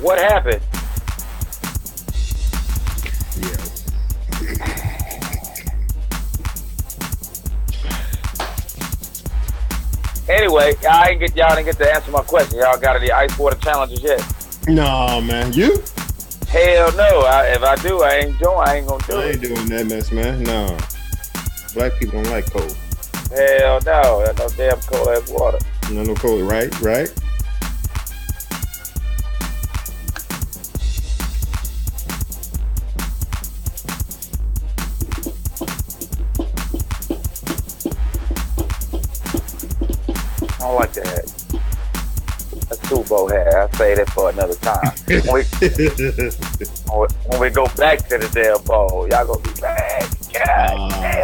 What happened? Yeah. Anyway, y'all didn't get to answer my question. Y'all got any ice water challenges yet? No, man. You? Hell no. If I do, I ain't gonna do I it. ain't doing that mess, man. No. Black people don't like cold. Hell no. That's no damn cold ass water. No cold, right? Right? I don't like that. That's Super Bowl hat. I'll say that for another time. When we go back to the damn bowl, y'all gonna be back. God damn.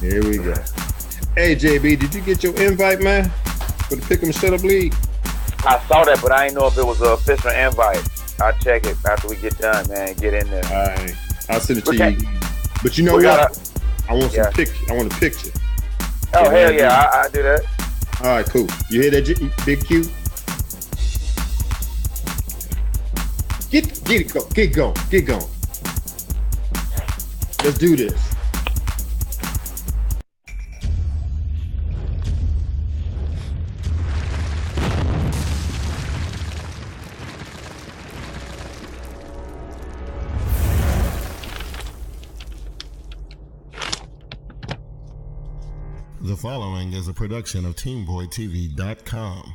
Here we go. Hey, JB, did you get your invite, man? For the Pick'em Shut Up League? I saw that, but I didn't know if it was an official invite. I'll check it after we get done, man. Get in there. All right. I'll send it to you. But you know what? I want some picture. I want a picture. Oh, hell yeah. I do that. All right, cool. You hear that, Big Q? Get going. Let's do this. The following is a production of TeamBoydTV.com.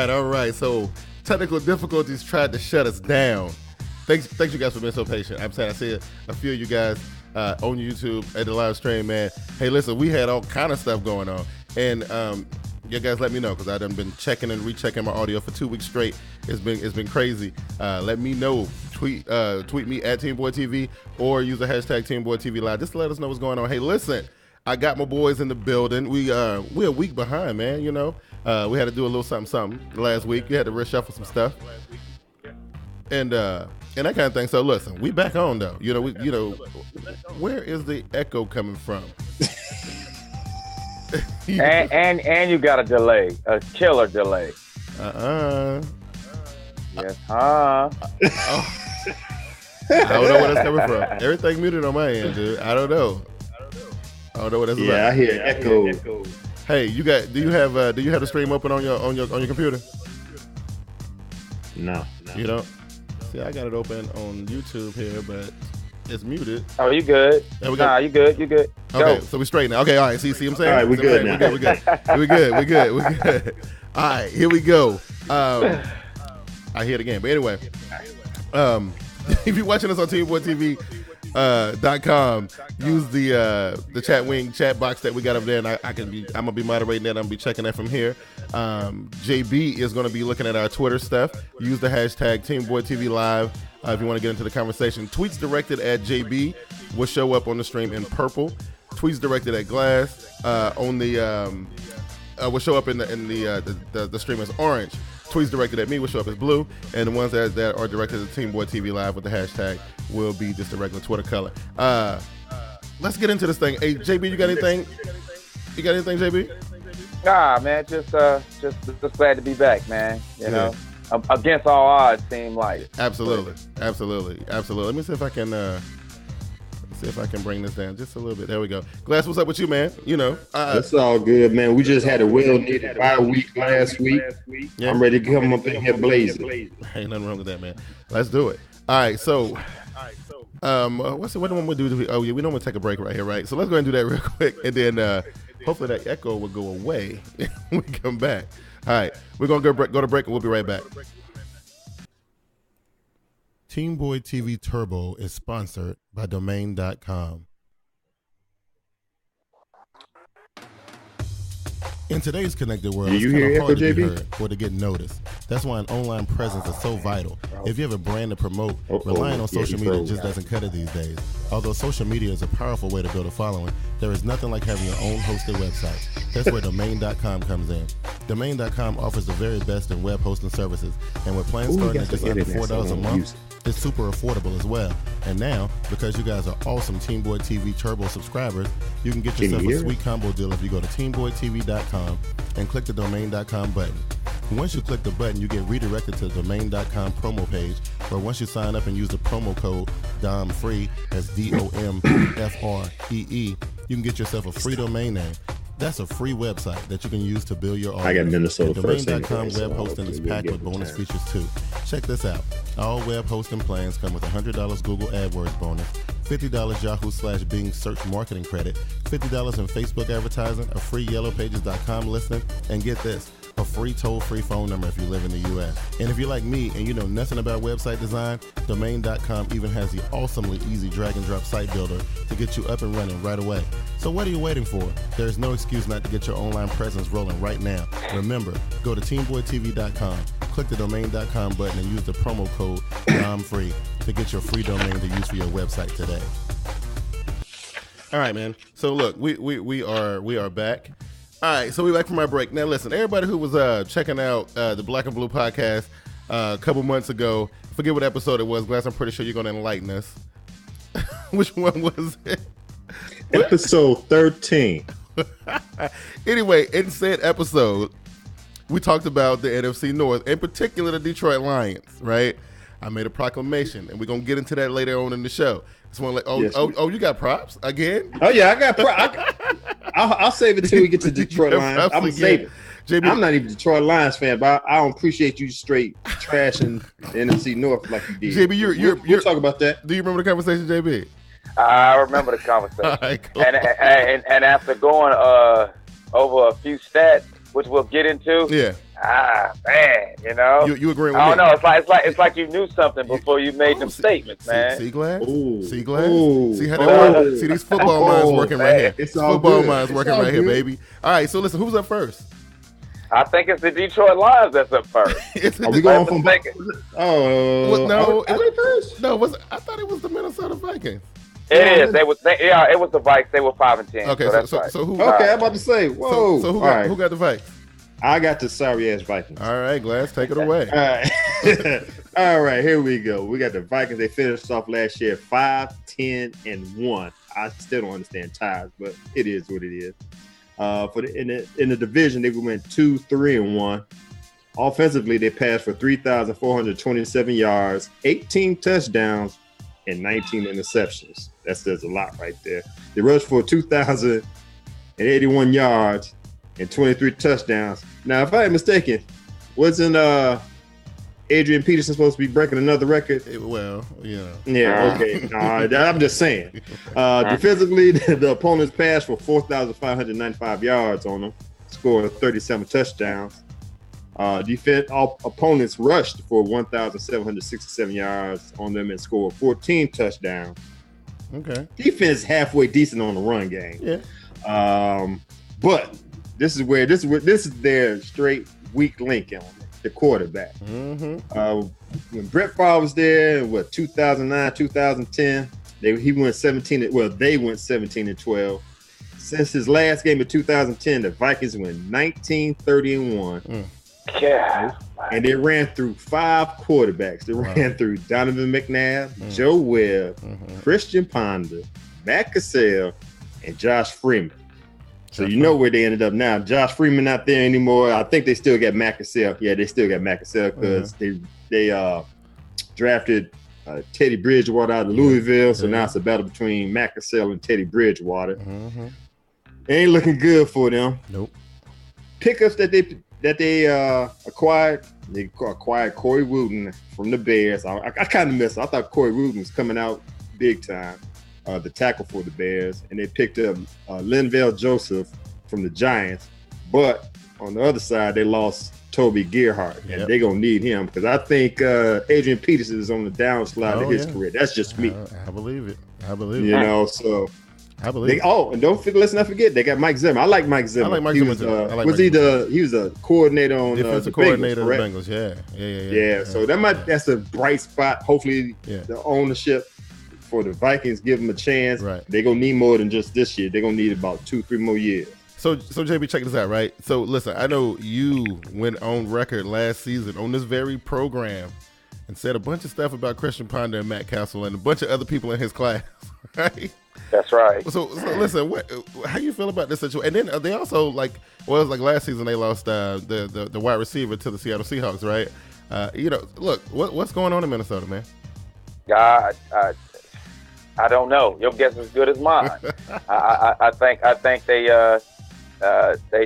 All right. So technical difficulties tried to shut us down. Thanks you guys for being so patient. I see a few of you guys on YouTube at the live stream, man. Hey, listen, we had all kind of stuff going on, and you guys let me know because I've been checking and rechecking my audio for 2 weeks straight. It's been crazy. Let me know. Tweet me at TeamBoydTV or use the hashtag TeamBoydTV Live just to let us know what's going on. Hey, listen, I got my boys in the building. We're a week behind, man. You know, we had to do a little something last week. We had to reshuffle some stuff, and that kind of thing. So listen, we back on though. You know, where is the echo coming from? and you got a delay, a killer delay. Yes, I don't know where that's coming from. Everything muted on my end, dude. I don't know what that's about. Yeah, I hear echo. Hey, do you have the stream open on your computer? No. You don't? See, I got it open on YouTube here, but it's muted. Oh, you good? Nah, you good. You good? Okay, so we straight now. Okay, all right. See what I'm saying? All right, we good now. We good. All right, here we go. I hear it again, but anyway, if you're watching us on TeamBoydTV, TeamBoydTV.com. Use the chat wing chat box that we got up there, and I'm gonna be moderating that. I'm gonna be checking that from here. JB is gonna be looking at our Twitter stuff. Use the hashtag TeamBoydTV Live if you want to get into the conversation. Tweets directed at JB will show up on the stream in purple. Tweets directed at Glass will show up in the stream as orange. Tweets directed at me will show up as blue, and the ones that are directed at Team Boy TV Live with the hashtag will be just a regular Twitter color. Let's get into this thing. Hey, JB, you got anything? You got anything, JB? Nah, man, just glad to be back, man. You know, against all odds, seem like. Absolutely. Let me see if I can. See if I can bring this down just a little bit. There we go. Glass, what's up with you, man? You know, it's all good, man. We just had a well-needed bye week last week. Yeah. I'm ready to come up in here blazing. Ain't nothing wrong with that, man. Let's do it. All right, so what do we want to do? Oh yeah, we don't want to take a break right here, right? So let's go ahead and do that real quick, and then hopefully that echo will go away when we come back. All right, we're gonna go to break, and we'll be right back. Team Boy TV Turbo is sponsored by Domain.com. In today's connected world, it's kind of hard to be heard or to get noticed. That's why an online presence is so vital. If you have a brand to promote, relying on social media just doesn't cut it these days. Although social media is a powerful way to build a following, there is nothing like having your own hosted website. That's where Domain.com comes in. Domain.com offers the very best in web hosting services, and with plans starting at just under $4 a month, it's super affordable as well. And now, because you guys are awesome Team Boy TV Turbo subscribers, you can get yourself a sweet combo deal if you go to TeamBoydTV.com and click the Domain.com button. Once you click the button, you get redirected to the Domain.com promo page, where once you sign up and use the promo code DOMFREE, that's DOMFREE, you can get yourself a free domain name. That's a free website that you can use to build your audience. I got Minnesota first. Domain.com web hosting is packed with bonus features too. Check this out. All web hosting plans come with $100 Google AdWords bonus, $50 Yahoo/Bing search marketing credit, $50 in Facebook advertising, a free YellowPages.com listing, and get this, a free toll-free phone number if you live in the U.S. And if you're like me and you know nothing about website design, Domain.com even has the awesomely easy drag-and-drop site builder to get you up and running right away. So what are you waiting for? There's no excuse not to get your online presence rolling right now. Remember, go to TeamBoydTV.com, click the Domain.com button, and use the promo code DOMFREE to get your free domain to use for your website today. All right, man. So look, we are back. All right, so we're back from our break. Now, listen, everybody who was checking out the Black and Blue podcast a couple months ago, forget what episode it was, Glass, I'm pretty sure you're going to enlighten us. Which one was it? Episode 13. Anyway, in said episode, we talked about the NFC North, in particular the Detroit Lions, right? I made a proclamation, and we're going to get into that later on in the show. It's one like, you got props again? Oh, yeah, I got props. I'll save it till we get to Detroit Lions. I'm going to save it. JB, I'm not even a Detroit Lions fan, but I don't appreciate you straight trashing the NFC North like you did. JB, we'll talk about that. Do you remember the conversation, JB? I remember the conversation. Right, cool. And after going over a few stats, which we'll get into. Yeah. Man, you know. You agree with me? I don't know. It's like you knew something before you made them statements, man. See, Glass? See, Glass? Ooh. See how that works? See, these football minds working right here. It's all football good. minds working right here, baby. All right, so listen, who's up first? I think it's the Detroit Lions that's up first. Are we going from? I thought it was the Minnesota Vikings. It is. It was the Vikes. They were 5-10. Okay, so that's right. So who? Okay, I'm about to say, whoa. So who got the Vikes? I got the sorry ass Vikings. All right, Glass, take it away. All right. All right, here we go. We got the Vikings. They finished off last year 5-10-1. I still don't understand ties, but it is what it is. In the division, they went 2-3-1. Offensively, they passed for 3,427 yards, 18 touchdowns, and 19 interceptions. That says a lot right there. They rushed for 2,081 yards and 23 touchdowns. Now, if I ain't mistaken, wasn't Adrian Peterson supposed to be breaking another record? Yeah. Yeah, okay. I'm just saying. Defensively, the opponents passed for 4,595 yards on them, scored 37 touchdowns. All opponents rushed for 1,767 yards on them and scored 14 touchdowns. Okay. Defense halfway decent on the run game. Yeah. But this is their straight weak link on the quarterback. Mm-hmm. When Brett Favre was there, 2009, 2010, they went 17-12. Since his last game of 2010, the Vikings went 19-30-1. Yeah. And they ran through 5 quarterbacks. They ran through Donovan McNabb, Joe Webb, Christian Ponder, Matt Cassell, and Josh Freeman. So you know where they ended up now. Josh Freeman not there anymore. I think they still got Matt Cassell. Yeah, they still got Matt Cassell because they drafted Teddy Bridgewater out of Louisville. So now it's a battle between Matt Cassell and Teddy Bridgewater. Ain't looking good for them. Nope. Pickups that they acquired. They acquired Corey Wooten from the Bears. I kind of missed. I thought Corey Wooten was coming out big time, the tackle for the Bears, and they picked up Linval Joseph from the Giants. But on the other side, they lost Toby Gerhardt, and they're gonna need him because I think Adrian Peterson is on the downslide of his career. That's just me. I believe it. You know, so. I believe. And let's not forget they got Mike Zimmer. I like Mike Zimmer. I like Mike Zimmer too. He was a coordinator on defensive coordinator of the Bengals. Yeah. So that's a bright spot. Hopefully, the ownership for the Vikings give them a chance. Right. They're gonna need more than just this year. They're gonna need about 2-3 more years. So JB, check this out, right? So listen, I know you went on record last season on this very program and said a bunch of stuff about Christian Ponder and Matt Castle and a bunch of other people in his class, right? That's right. So listen, how you feel about this situation? And then they also it was like last season they lost the wide receiver to the Seattle Seahawks, right? Look, what's going on in Minnesota, man? I don't know. Your guess is as good as mine. I think they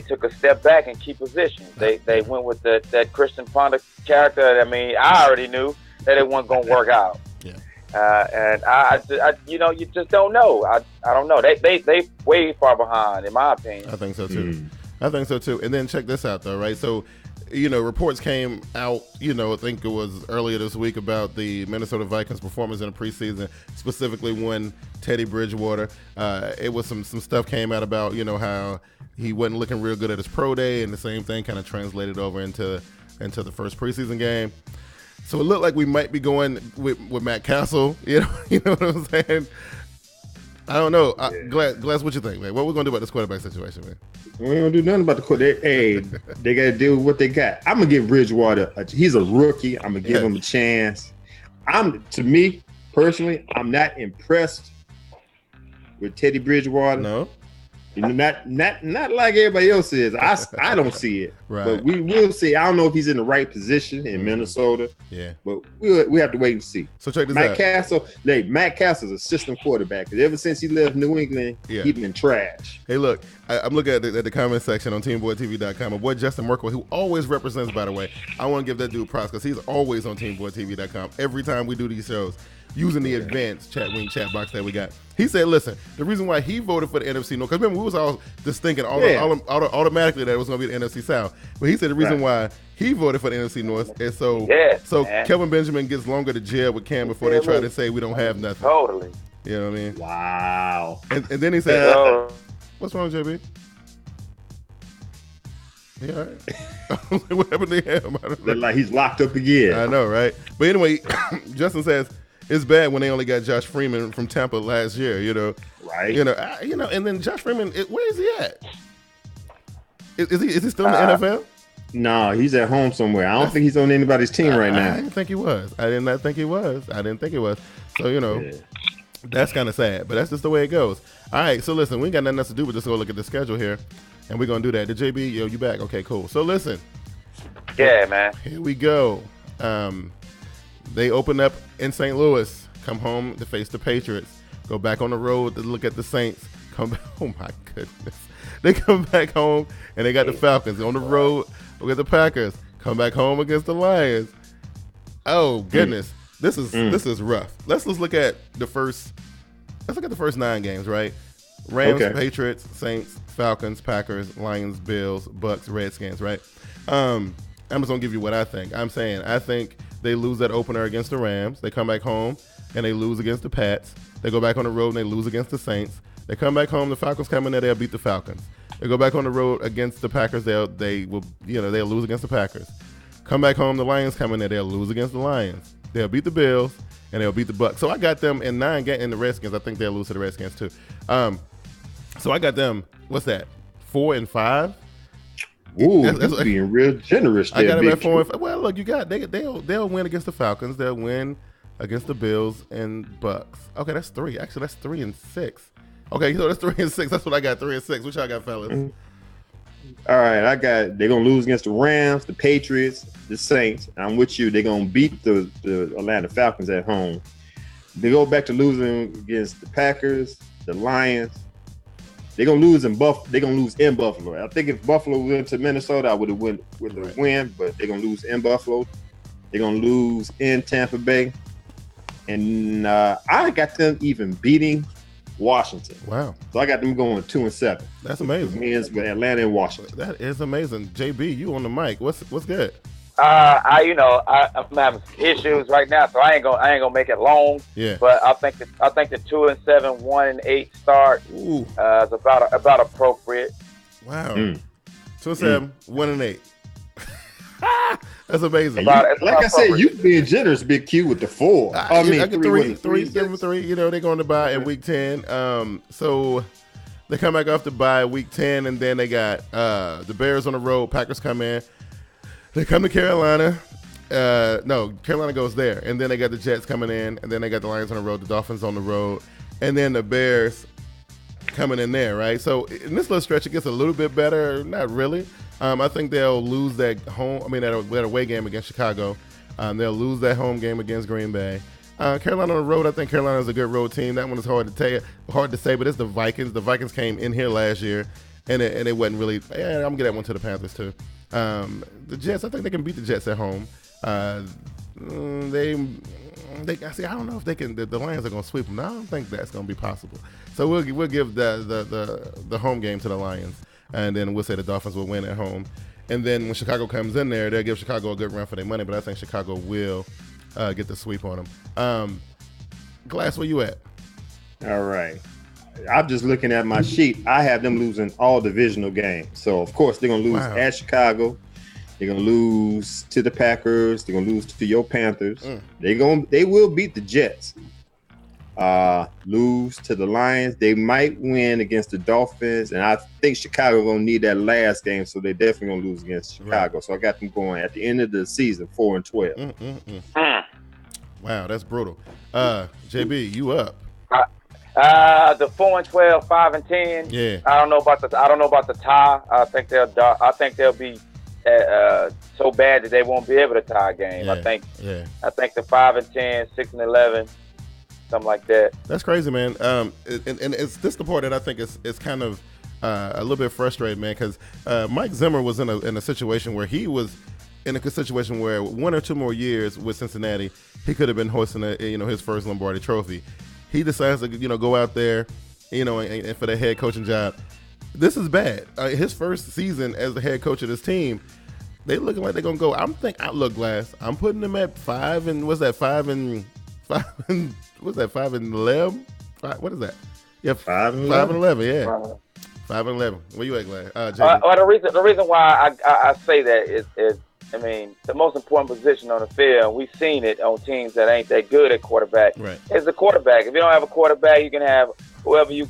took a step back in key positions. They went with that Christian Ponder character. I mean, I already knew that it wasn't going to work out. Yeah. And I you just don't know. I don't know. They way far behind, in my opinion. I think so too. And then check this out, though, right? So, reports came out, I think it was earlier this week about the Minnesota Vikings performance in the preseason, specifically when Teddy Bridgewater. It was some stuff came out about, how he wasn't looking real good at his pro day, and the same thing kind of translated over into the first preseason game. So it looked like we might be going with Matt Castle. You know what I'm saying? I don't know. Glass, what you think, man? What we gonna do about this quarterback situation, man? We ain't gonna do nothing about the quarterback. They gotta deal with what they got. I'm gonna give Bridgewater. He's a rookie. I'm gonna give him a chance. To me personally, I'm not impressed with Teddy Bridgewater. No. Not like everybody else is. I don't see it. Right. But we will see. I don't know if he's in the right position in Minnesota. Yeah. But we have to wait and see. So check this out. Matt Castle's a system quarterback. Ever since he left New England, he's been trash. Hey, look, I'm looking at the comment section on TeamBoydTV.com. My boy Justin Merkel, who always represents, by the way. I want to give that dude props because he's always on TeamBoydTV.com every time we do these shows, using the advanced chat box that we got. He said, listen, the reason why he voted for the NFC North, because remember, we was all just thinking automatically that it was going to be the NFC South. But he said the reason why he voted for the NFC North is so Kelvin Benjamin gets longer to jail with Cam before they try to say we don't have nothing. Totally. You know what I mean? Wow. And then he said, what's wrong, JB? Yeah, all right. What happened to him? Look like he's locked up again. I know, right? But anyway, Justin says, it's bad when they only got Josh Freeman from Tampa last year, Right. And then Josh Freeman, where is he at? Is he still in the NFL? No, he's at home somewhere. I don't think he's on anybody's team right now. I didn't think he was. I did not think he was. So, that's kind of sad, but that's just the way it goes. All right, so listen, we ain't got nothing else to do but just go look at the schedule here, and we're going to do that. The JB, you back? Okay, cool. So listen. Yeah, man. Here we go. They open up in St. Louis, come home to face the Patriots, go back on the road to look at the Saints, come back. Oh, my goodness. They come back home, and they got the Falcons on the road with the Packers, come back home against the Lions. Oh, goodness. This is rough. Let's look at the first 9 games, right? Rams, Patriots, Saints, Falcons, Packers, Lions, Bills, Bucks, Redskins, right? I'm just going to give you what I think. I think they lose that opener against the Rams. They come back home and they lose against the Pats. They go back on the road and they lose against the Saints. They come back home. The Falcons come in there. They'll beat the Falcons. They go back on the road against the Packers. They'll lose against the Packers. Come back home. The Lions come in there. They'll lose against the Lions. They'll beat the Bills and they'll beat the Bucs. So I got them in 9 games. In the Redskins, I think they'll lose to the Redskins too. So I got them. What's that? 4-5. Ooh, that's being real generous there. I got them at 4-5. Well, look, you got they'll win against the Falcons. They'll win against the Bills and Bucs. Okay, that's 3. Actually, that's 3-6. Okay, so that's 3-6. That's what I got. 3-6. What y'all got, fellas? All right, they're gonna lose against the Rams, the Patriots, the Saints. I'm with you. They're gonna beat the Atlanta Falcons at home. They go back to losing against the Packers, the Lions. They're gonna lose in Buffalo. They're gonna lose in Buffalo. I think if Buffalo went to Minnesota, I would have went with a win, but they're gonna lose in Buffalo. They're gonna lose in Tampa Bay, and I got them even beating Washington. Wow! So I got them going 2-7. That's amazing. Wins with Atlanta and Washington. That is amazing. JB, you on the mic? What's good? I'm having some issues right now, so I ain't gonna make it long. Yeah. But I think the 2-7, 1-8 start is about appropriate. Wow. 2-7, 1-8. That's amazing. Like I said, you being generous, Big Q, with the 4. I get 3. Give them 3. You know, they're going to buy in week 10. So they come back off the bye week 10, and then they got the Bears on the road. Packers come in. They come to Carolina. Carolina goes there. And then they got the Jets coming in. And then they got the Lions on the road, the Dolphins on the road. And then the Bears coming in there, right? So in this little stretch, it gets a little bit better. Not really. I think they'll lose that away game against Chicago. They'll lose that home game against Green Bay. Carolina on the road, I think Carolina's a good road team. That one is hard to say, but it's the Vikings. The Vikings came in here last year, and it wasn't really. Yeah, I'm gonna get that one to the Panthers too. The Jets, I think they can beat the Jets at home. I don't know if they can. The Lions are going to sweep them. I don't think that's going to be possible. So we'll give the home game to the Lions, and then we'll say the Dolphins will win at home. And then when Chicago comes in there, they'll give Chicago a good run for their money. But I think Chicago will get the sweep on them. Glass, where you at? All right. I'm just looking at my sheet. I have them losing all divisional games. So, of course, they're going to lose at Chicago. They're going to lose to the Packers. They're going to lose to your Panthers. They will beat the Jets. Lose to the Lions. They might win against the Dolphins. And I think Chicago going to need that last game. So they're definitely going to lose against Chicago. Right. So I got them going at the end of the season, 4-12. Wow, that's brutal. JB, you up? The 4-12, 5-10. Yeah. I don't know about the tie. I think they'll be so bad that they won't be able to tie a game. Yeah. I think the 5-10, 6-11, something like that. That's crazy, man. And it's this the part that I think is kind of a little bit frustrating, man, because Mike Zimmer was in a situation where he was in a situation where 1 or 2 more years with Cincinnati, he could have been hoisting his first Lombardi Trophy. He decides to go out there, and for the head coaching job. This is bad. His first season as the head coach of this team, they looking like they're gonna go. Look, Glass. I'm putting them at 5 and what's that? 5-11? What is that? Yeah, 5-11. Yeah, 5-11. Where you at, Glass? The reason why I say that is the most important position on the field, we've seen it on teams that ain't that good at quarterback, is the quarterback. If you don't have a quarterback, you can have whoever you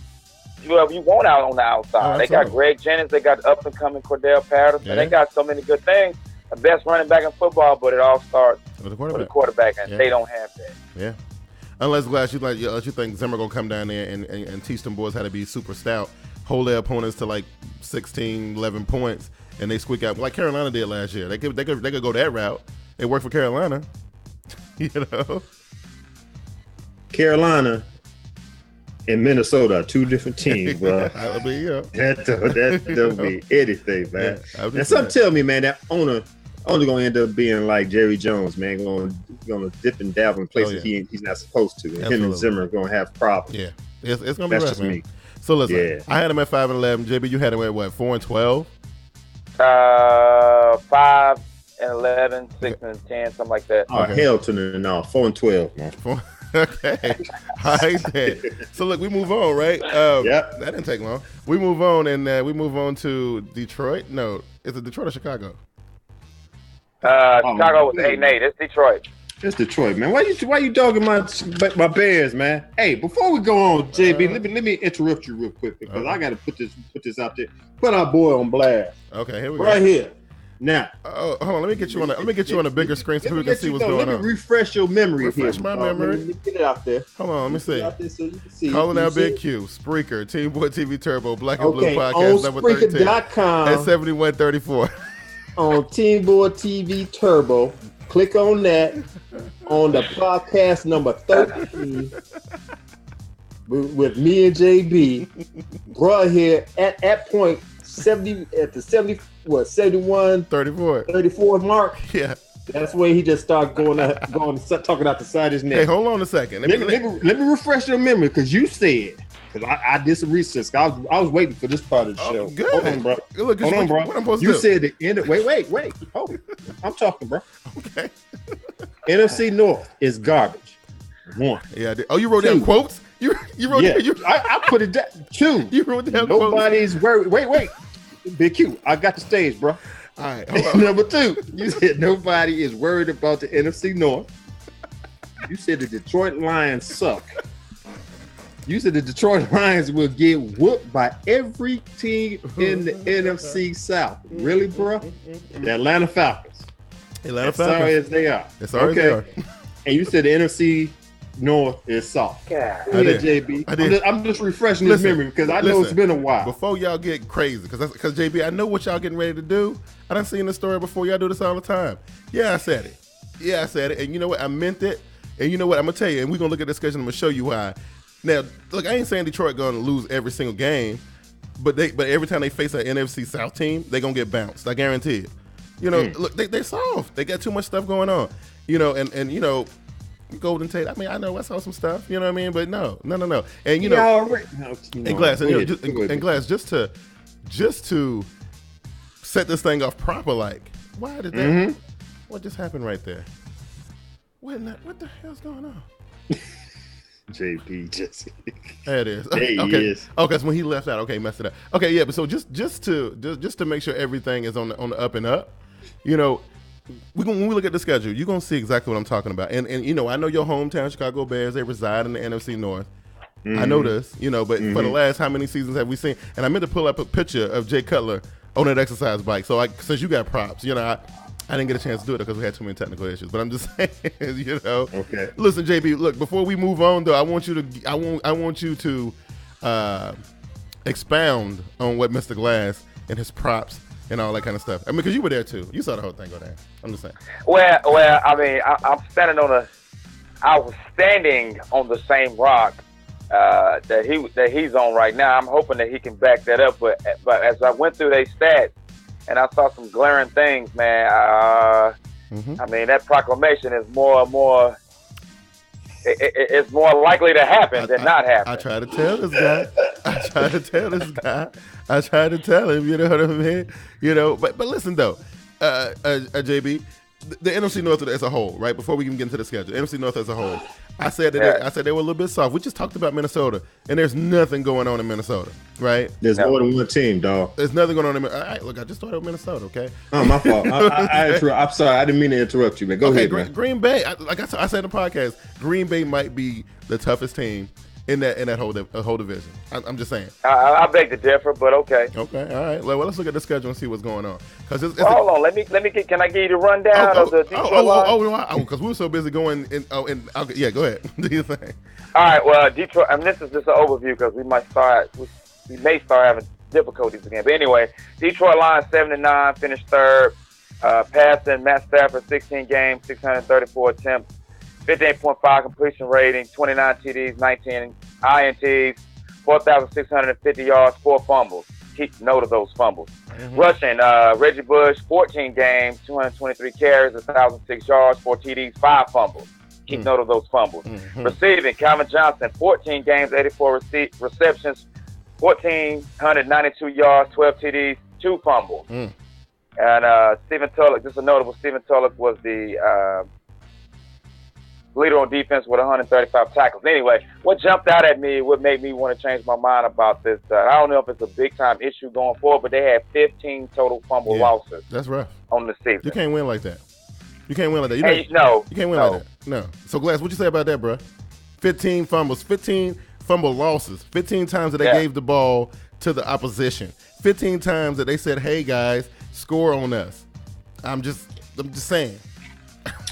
want out on the outside. They got Greg Jennings, they got up-and-coming Cordell Patterson. They got so many good things. The best running back in football, but it all starts with the quarterback, and they don't have that. Yeah. Unless, Glass, you think Zimmer going to come down there and teach them boys how to be super stout, hold their opponents to like 16, 11 points, and they squeak out like Carolina did last year. They could go that route. It worked for Carolina. Carolina and Minnesota are 2 different teams, bro. That don't be anything, man. And some tell me, man, that owner only gonna end up being like Jerry Jones, man, gonna dip and dabble in places he's not supposed to. And him and Zimmer are gonna have problems. Yeah, it's gonna be rough, just man. me. So listen, I had him at 5-11. JB, you had him at what? 4-12. 5-11, 6-10, something like that. Oh, hell to no, 4-12, man. Okay. All right then. So look, we move on, right? Yep. That didn't take long. We move on, and we move on to Detroit. No, is it Detroit or Chicago? Chicago was 8-8. It's Detroit. It's Detroit, man. Why you dogging my Bears, man? Hey, before we go on, JB, let me interrupt you real quick because I got to put this out there. Put our boy on blast. Okay, here we go. Right here. Now, hold on. Let me get you on a bigger screen so people can see what's going on. Let me refresh your memory. Refresh my memory. Let me get it out there. Hold on. Let me see. Out there so you can see. Calling out Big Q, Spreaker, Team Boy TV Turbo, Black and Blue Podcast on number 13 Spreaker.com at 7134. On Team Boy TV Turbo, click on that. On the podcast number 13 with me and JB, bro here at point 70 at the 71 34 mark. Yeah, that's where he just started going talking out the side of his neck. Hey, hold on a second. Let me refresh your memory because you said. Because I did some research. I was waiting for this part of the show. Good. Hold on, bro. Look, hold on, bro. What I'm supposed to do? You said the end of wait. Oh, I'm talking, bro. Okay. NFC North is garbage. 1. Yeah. You wrote down quotes? You wrote down. I put it down. 2. You wrote down Nobody's worried. Wait. Big Q. I got the stage, bro. All right. Number 2. You said nobody is worried about the NFC North. You said the Detroit Lions suck. You said the Detroit Lions will get whooped by every team in the NFC South. Really, bro? The Atlanta Falcons. Sorry as they are. Sorry as they are. And you said the NFC North is soft. Yeah, JB. I'm just refreshing his memory because I know it's been a while. Before y'all get crazy, because JB, I know what y'all getting ready to do. I done seen the story before. Y'all do this all the time. Yeah, I said it. And you know what? I meant it. And you know what? I'm going to tell you, and we're going to look at this schedule and I'm going to show you why. Now, look, I ain't saying Detroit going to lose every single game, but every time they face an NFC South team, they're going to get bounced. I guarantee it. You know, look, they're soft. They got too much stuff going on. You know, and you know, Golden Tate, I mean, I know I saw some stuff, you know what I mean? But no. And, you know, and Glass, just to set this thing off proper, like, why did that, what just happened right there? What the hell's going on? JP just there it is. There he is. Okay, so when he left out, okay, messed it up. Okay, yeah, but so just to make sure everything is on the up and up, you know, when we look at the schedule, you're gonna see exactly what I'm talking about. And you know, I know your hometown Chicago Bears, they reside in the NFC North. I know this, you know, but for the last how many seasons have we seen? And I meant to pull up a picture of Jay Cutler on that exercise bike. So since you got props, you know, I didn't get a chance to do it because we had too many technical issues. But I'm just saying, you know. Okay. Listen, JB. Look, before we move on, though, I want you to expound on what Mr. Glass and his props and all that kind of stuff. I mean, because you were there too. You saw the whole thing go down. I'm just saying. Well. I mean, I was standing on the same rock that he's on right now. I'm hoping that he can back that up. But as I went through their stats, and I saw some glaring things, man. I mean, that proclamation is more. It's more likely to happen than not happen. I try to tell this guy. I try to tell him. You know what I mean? You know, but listen though, JB, the NFC North as a whole, right? Before we even get into the schedule, NFC North as a whole, I said that they were a little bit soft. We just talked about Minnesota, and there's nothing going on in Minnesota, right? There's more than one team, dog. There's nothing going on in Minnesota. All right, look, I just started with Minnesota, okay? Oh, my fault. I'm sorry. I didn't mean to interrupt you, man. Go ahead, man. Green Bay, like I said in the podcast, Green Bay might be the toughest team in that whole division. I'm just saying. I beg to differ, but okay. Okay, all right. Well, let's look at the schedule and see what's going on. Hold on. Let me get. Can I give you the rundown of the Detroit line? Because we were so busy going. Yeah, go ahead. Do your thing. All right. Well, Detroit. I mean, this is just an overview because we may start having difficulties again. But anyway, Detroit Lions 7-9, finished third. Passing Matt Stafford 16 games, 634 attempts. 58.5 completion rating, 29 TDs, 19 INTs, 4,650 yards, 4 fumbles. Keep note of those fumbles. Rushing, Reggie Bush, 14 games, 223 carries, 1,006 yards, 4 TDs, 5 fumbles. Keep note of those fumbles. Receiving, Calvin Johnson, 14 games, 84 receptions, 1,492 yards, 12 TDs, 2 fumbles. And Stephen Tulloch, just a notable, Stephen Tulloch was the leader on defense with 135 tackles. Anyway, what jumped out at me, what made me want to change my mind about this, I don't know if it's a big-time issue going forward, but they had 15 total fumble losses. That's rough. On the season. You can't win like that. You can't win like that. You can't win like that. No. So, Glass, what you say about that, bro? 15 fumbles, 15 fumble losses, 15 times that they gave the ball to the opposition, 15 times that they said, hey, guys, score on us. I'm just saying.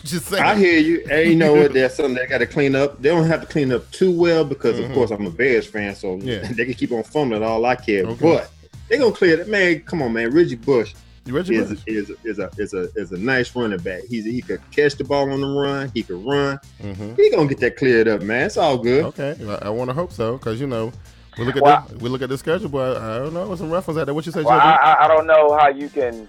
Just saying. I hear you. Hey, you know what? There's something they got to clean up. They don't have to clean up too well because, of course, I'm a Bears fan, so they can keep on fumbling all I care. Okay. But they're going to clear it. Man, come on, man. Reggie Bush is a nice running back. He could catch the ball on the run. He could run. He going to get that cleared up, man. It's all good. Okay. I want to hope so because, you know, we look at the schedule, but I don't know. There's some reference out there. What you say, Well, I don't know how you can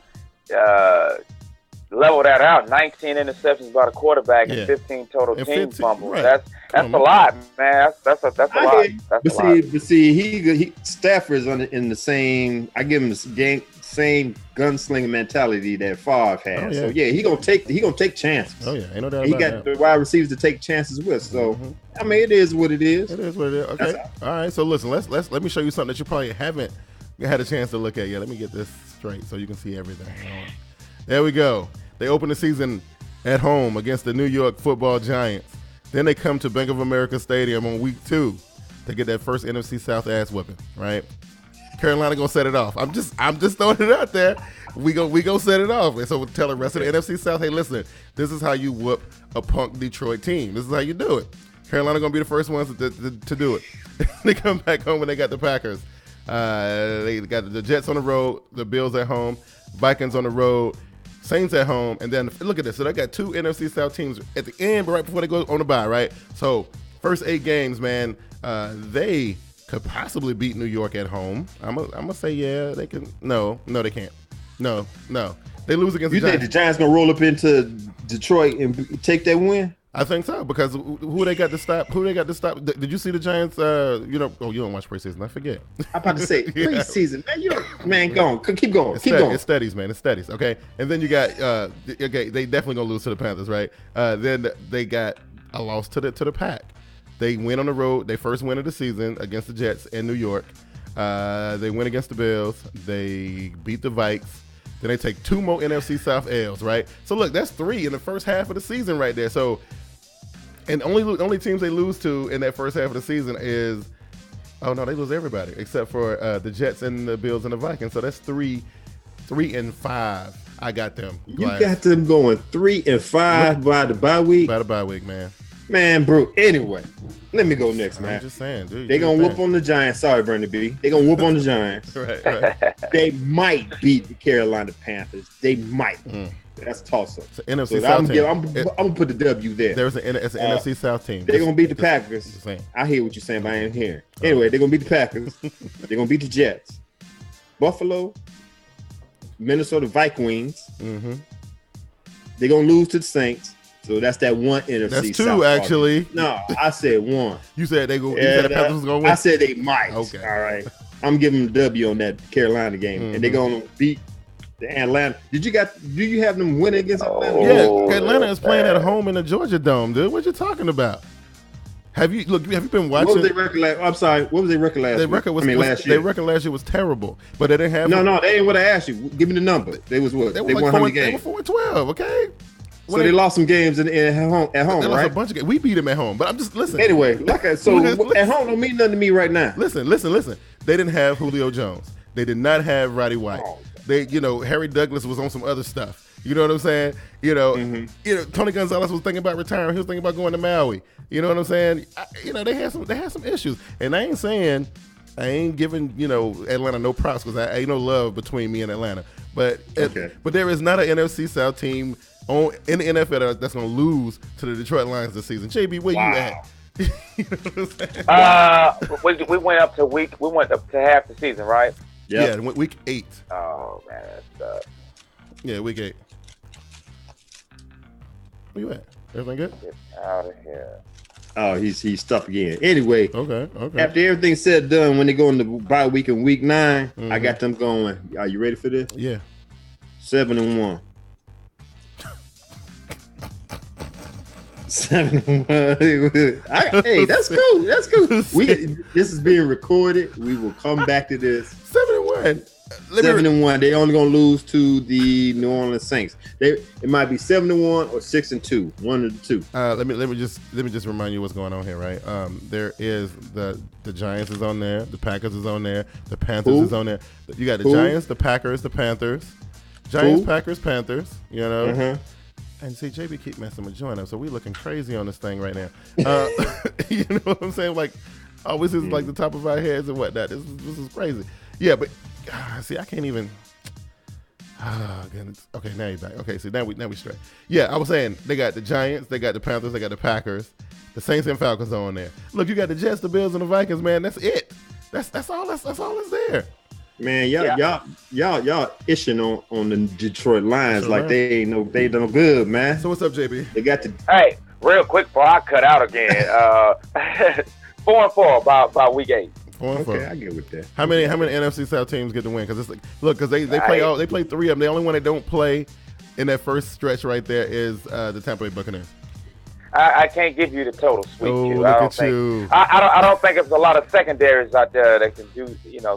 level that out. 19 interceptions by the quarterback and 15 total team fumbles. Right. That's a lot, man. That's a lot. But see, Stafford's in the same. I give him the same gunslinging mentality that Favre has. So he gonna take chances. Oh yeah, ain't no doubt he about got the wide receivers to take chances with. So I mean, it is what it is. It is what it is. Okay, all right. So listen, let me show you something that you probably haven't had a chance to look at yet. Let me get this straight so you can see everything. There we go. They open the season at home against the New York Football Giants. Then they come to Bank of America Stadium on week 2 to get that first NFC South ass whipping, right? Carolina gonna set it off. I'm just throwing it out there. We go set it off. And so we'll tell the rest of the NFC South, hey, listen, this is how you whoop a punk Detroit team. This is how you do it. Carolina gonna be the first ones to do it. They come back home and they got the Packers. They got the Jets on the road, the Bills at home, Vikings on the road, Saints at home, and then look at this. So they got 2 NFC South teams at the end, but right before they go on the bye, right? So first 8 games, man, they could possibly beat New York at home. I'm gonna say they can. No, they can't. No, they lose against. You think the Giants gonna roll up into Detroit and take that win? I think so because who they got to stop? Did you see the Giants? You don't watch preseason. I forget. I'm about to say preseason. Man, go on. Keep going. Going. It's studies, man. It's studies. Okay, and then you got they definitely gonna lose to the Panthers, right? Then they got a loss to the Pack. They win on the road. They first win of the season against the Jets in New York. They win against the Bills. They beat the Vikes. Then they take 2 more NFC South L's, right? So look, that's 3 in the first half of the season right there. So, and only teams they lose to in that first half of the season is, they lose everybody except for the Jets and the Bills and the Vikings. So that's 3-5. I got them. You got them going 3-5 by the bye week. By the bye week, man. Man, bro. Anyway, let me go next, man. I'm just saying, dude. They gonna whoop on the Giants. Sorry, Bernie B. They gonna whoop on the Giants. Right. They might beat the Carolina Panthers. They might. That's toss-up. It's an NFC South team. I'm gonna put the W there. It's an NFC South team. They're gonna beat the Packers. I hear what you're saying, but I ain't hearing. Anyway, they're gonna beat the Packers. They're gonna beat the Jets. Buffalo, Minnesota Vikings. They're gonna lose to the Saints. So that's that one NFC. That's 2 South actually. No, I said 1. You said they go. You said the Panthers was gonna win. I said they might. Okay. All right. I'm giving them a W on that Carolina game, and they're gonna beat the Atlanta. Do you have them winning against Atlanta? Yeah, Atlanta is playing at home in the Georgia Dome, dude. What you talking about? Have you been watching? What was their record last? I'm sorry. What was their record last? Last year. Their record last year was terrible, but they didn't have. No, they ain't what I asked you. Give me the number. They was what? They won how many games? They were 4-12. Okay. So they lost some games at home, they lost right? A bunch of games. We beat them at home, but I'm just listening. Anyway, at home don't mean nothing to me right now. Listen. They didn't have Julio Jones. They did not have Roddy White. Harry Douglas was on some other stuff. You know what I'm saying? Tony Gonzalez was thinking about retiring. He was thinking about going to Maui. You know what I'm saying? They had some issues, and I ain't giving Atlanta no props because I ain't no love between me and Atlanta. But there is not an NFC South team in the NFL that's going to lose to the Detroit Lions this season. JB, where you at? You know what I'm saying? We went up to half the season, right? Yep. Yeah, week 8. Oh man, that's yeah, week 8. Where you at? Everything good? Get out of here. Oh, he's tough again. Anyway, okay. After everything's said and done, when they go into bye week in week 9, I got them going. Are you ready for this? Yeah. 7-1. 7-1. Hey, that's cool. That's cool. This is being recorded. We will come back to this. 7-1. 7-1. They only gonna lose to the New Orleans Saints. It might be 7-1 or 6-2. One of the two. Let me just remind you what's going on here, right? There is the Giants is on there, the Packers is on there, the Panthers is on there. You got the Giants, the Packers, the Panthers. Giants, Packers, Panthers. You know. Uh-huh. And see, JB keep messing with join up, so we looking crazy on this thing right now. You know what I'm saying? Like, always is like the top of our heads and whatnot. This is crazy. Yeah, but see, I can't even. Goodness. Okay, now you're back. Okay, so now we straight. Yeah, I was saying they got the Giants, they got the Panthers, they got the Packers, the Saints and Falcons are on there. Look, you got the Jets, the Bills, and the Vikings. Man, that's it. That's all. That's all that's there. Man, y'all ishing on the Detroit Lions like they no good, man. So what's up, JB? They got the Hey, real quick before I cut out again. 4-4 by week 8. 4-4. Okay, I get with that. How many NFC South teams get the win? Because it's like, look, because they play 3 of them. The only one they don't play in that first stretch right there is the Tampa Bay Buccaneers. I can't give you the total sweep. Oh, Q. look at you. I don't think there's a lot of secondaries out there that can do,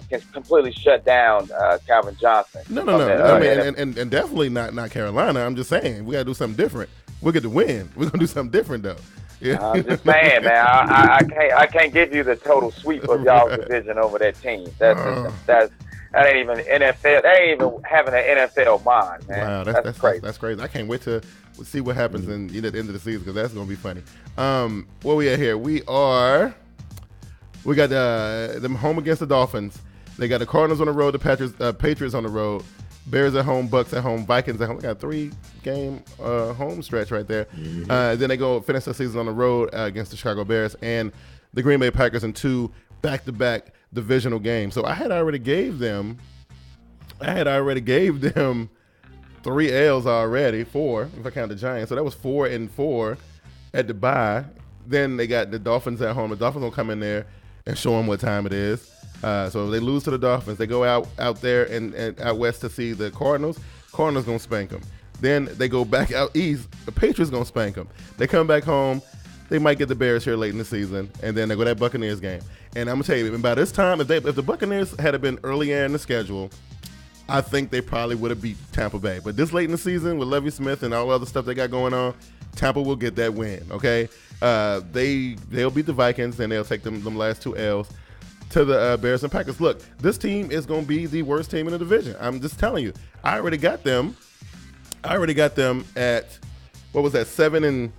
can completely shut down Calvin Johnson. No. I mean, and definitely not Carolina. I'm just saying we gotta do something different. We'll get the win. We're gonna do something different though. Yeah. I'm just saying, man. I can't give you the total sweep of y'all's division over that team. That ain't even NFL. They ain't even having an NFL mind, man. Wow, that's crazy. That's crazy. I can't wait to see what happens at the end of the season because that's gonna be funny. Where we at here? We got them home against the Dolphins. They got the Cardinals on the road, the Patriots on the road, Bears at home, Bucks at home, Vikings at home. They got a 3-game home stretch right there. Mm-hmm. Then they go finish the season on the road against the Chicago Bears and the Green Bay Packers in 2 back-to-back divisional games. So I had already gave them 3 L's already, 4 if I count the Giants. So that was 4-4 at the bye. Then they got the Dolphins at home. The Dolphins will come in there and show them what time it is. So if they lose to the Dolphins, they go out there and out west to see the Cardinals. Cardinals gonna spank them. Then they go back out east. The Patriots gonna spank them. They come back home. They might get the Bears here late in the season, and then they go that Buccaneers game. And I'm gonna tell you, by this time, if the Buccaneers had been earlier in the schedule, I think they probably would have beat Tampa Bay. But this late in the season with Lovie Smith and all the other stuff they got going on, Tampa will get that win. Okay, they'll beat the Vikings and they'll take them last 2 L's to the Bears and Packers. Look, this team is going to be the worst team in the division. I'm just telling you. I already got them at what was that 7-9?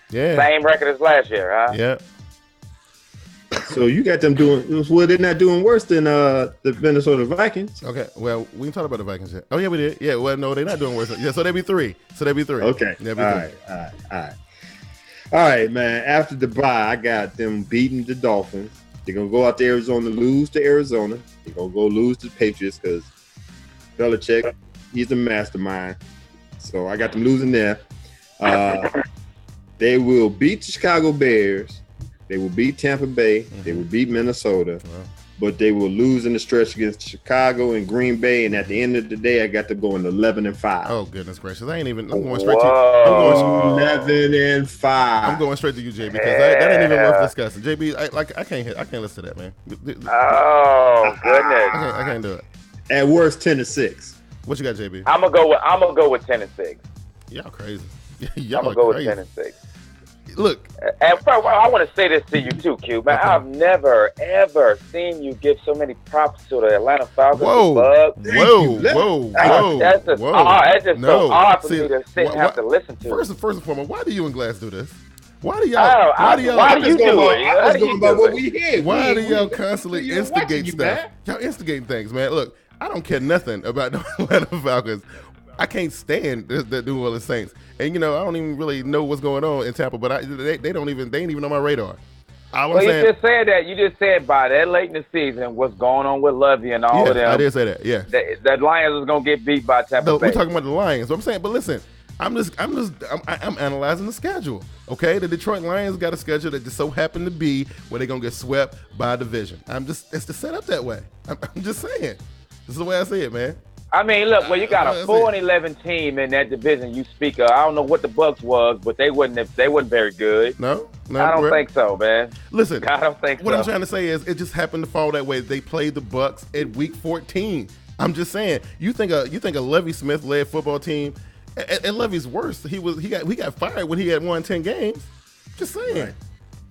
Yeah. Same record as last year, huh? Yeah. So you got them doing well. They're not doing worse than the Minnesota Vikings. Okay. Well, we can talk about the Vikings yet. Oh yeah, we did. Yeah. Well, no, they're not doing worse. Yeah. So they'd be 3. Okay. All right, man. After the bye, I got them beating the Dolphins. They're gonna go out to Arizona, lose to Arizona. They're gonna go lose to the Patriots because Belichick, he's a mastermind. So I got them losing there. They will beat the Chicago Bears. They will beat Tampa Bay. Mm-hmm. They will beat Minnesota. Wow. But they will lose in the stretch against Chicago and Green Bay. And at the end of the day, I got them going 11-5. Oh, goodness gracious. I'm going straight to you. 11-5. I'm going straight to you, JB, because that ain't even worth discussing. JB, I can't listen to that, man. Oh, goodness. I can't do it. At worst, 10-6. What you got, JB? I'm gonna go with 10-6. Y'all crazy. I'm gonna go with 10-6. Look, and I want to say this to you too, Q. Man, I've never ever seen you give so many props to the Atlanta Falcons. Whoa! That's just so odd for me to sit and have to listen to. First and foremost, why do you and Glass do this? Why do you do it? Why do y'all constantly instigate stuff? Y'all instigating things, man. Look, I don't care nothing about the Atlanta Falcons. I can't stand the New Orleans Saints, and I don't even really know what's going on in Tampa. But they ain't even on my radar. You just said that. You just said by that late in the season, what's going on with Lovey and all of them. I did say that. Yeah, the Lions is gonna get beat by Tampa Bay. We're talking about the Lions. So I'm saying, but listen, I'm analyzing the schedule. Okay, the Detroit Lions got a schedule that just so happened to be where they're gonna get swept by division. It's set up that way. I'm just saying. This is the way I see it, man. I mean, look, well, you got a 4-11 team in that division you speak of. I don't know what the Bucks was, but they wasn't very good. No, I don't think so, man. Listen, I don't think what I'm trying to say is it just happened to fall that way. They played the Bucks at week 14. I'm just saying, you think a Lovie Smith led football team, and Lovie's worse. He got fired when he had won 10 games. Just saying. Right.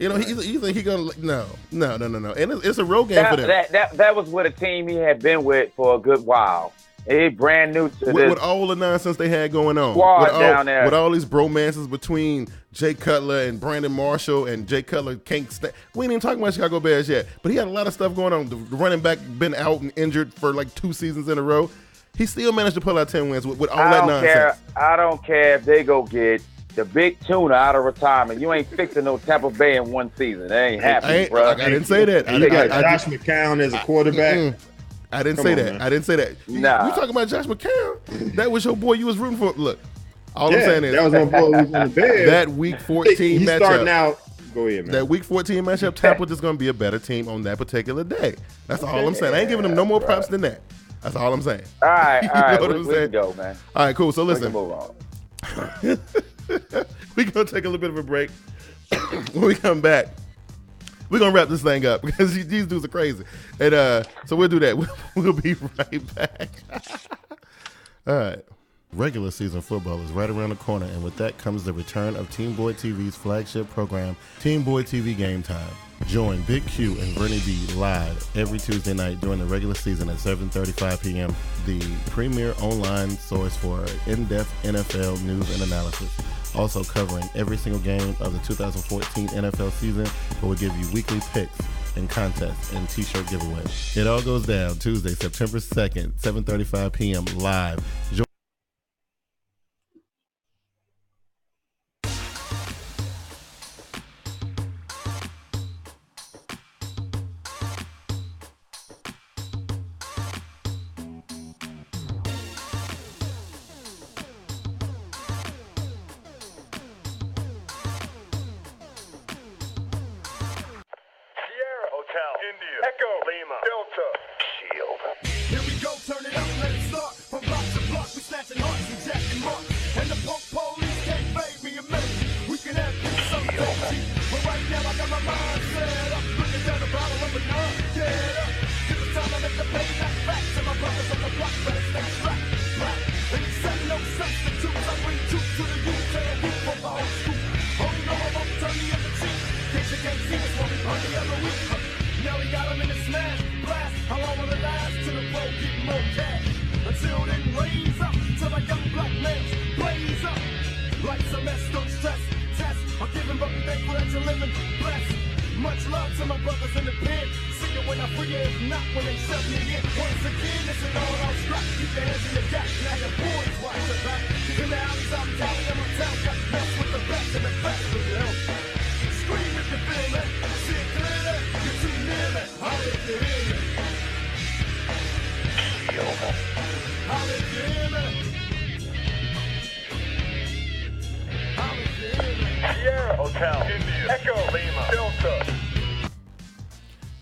You know, you think he gonna no, and it's a road game for them. That was with a team he had been with for a good while. He's brand new to this. With all the nonsense they had going on. Down there. With all these bromances between Jay Cutler and Brandon Marshall, and Jay Cutler can't stand. We ain't even talking about Chicago Bears yet, but he had a lot of stuff going on. The running back been out and injured for like 2 seasons in a row. He still managed to pull out 10 wins with all that nonsense. I don't care if they go get the big tuna out of retirement. You ain't fixing no Tampa Bay in 1 season. That ain't happening, bro. I didn't say that. You got Josh McCown as a quarterback. I didn't say that. Man. I didn't say that. Nah. You talking about Josh McCown? That was your boy you was rooting for. Look, all I'm saying is that was my boy who was on the Bears. That week 14 matchup. Starting out. Go ahead, man. That week 14 matchup, Tampa just going to be a better team on that particular day. That's all I'm saying. I ain't giving them no more props than that. That's all I'm saying. All right, we can go, man. All right, cool. So listen. We can move on. We're going to take a little bit of a break. When we come back, we're going to wrap this thing up because these dudes are crazy. And so we'll do that. We'll be right back. All right. Regular season football is right around the corner, and with that comes the return of TeamBoydTV's flagship program, TeamBoydTV Game Time. Join Big Q and Bernie B live every Tuesday night during the regular season at 7:35 p.m., the premier online source for in-depth NFL news and analysis. Also covering every single game of the 2014 NFL season, where we give you weekly picks and contests and t-shirt giveaways. It all goes down Tuesday, September 2nd, 7:35 p.m. live.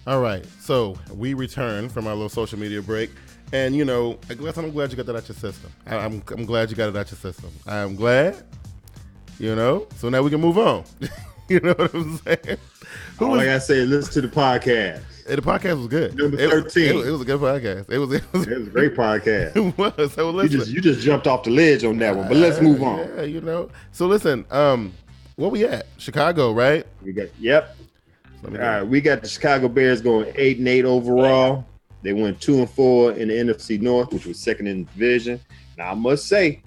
All right, so we return from our little social media break, and I'm glad you got that out your system. I'm glad you got it out your system. I'm glad, so now we can move on. You know what I'm saying? All I gotta say is listen to the podcast. The podcast was good. Number 13. It was a good podcast. It was a great podcast. It was. So listen, you just jumped off the ledge on that one, but let's move on. Yeah, So listen, where we at? Chicago, right? Yep. All right, we got the Chicago Bears going 8-8 overall. They went 2-4 in the NFC North, which was second in the division. Now I must say,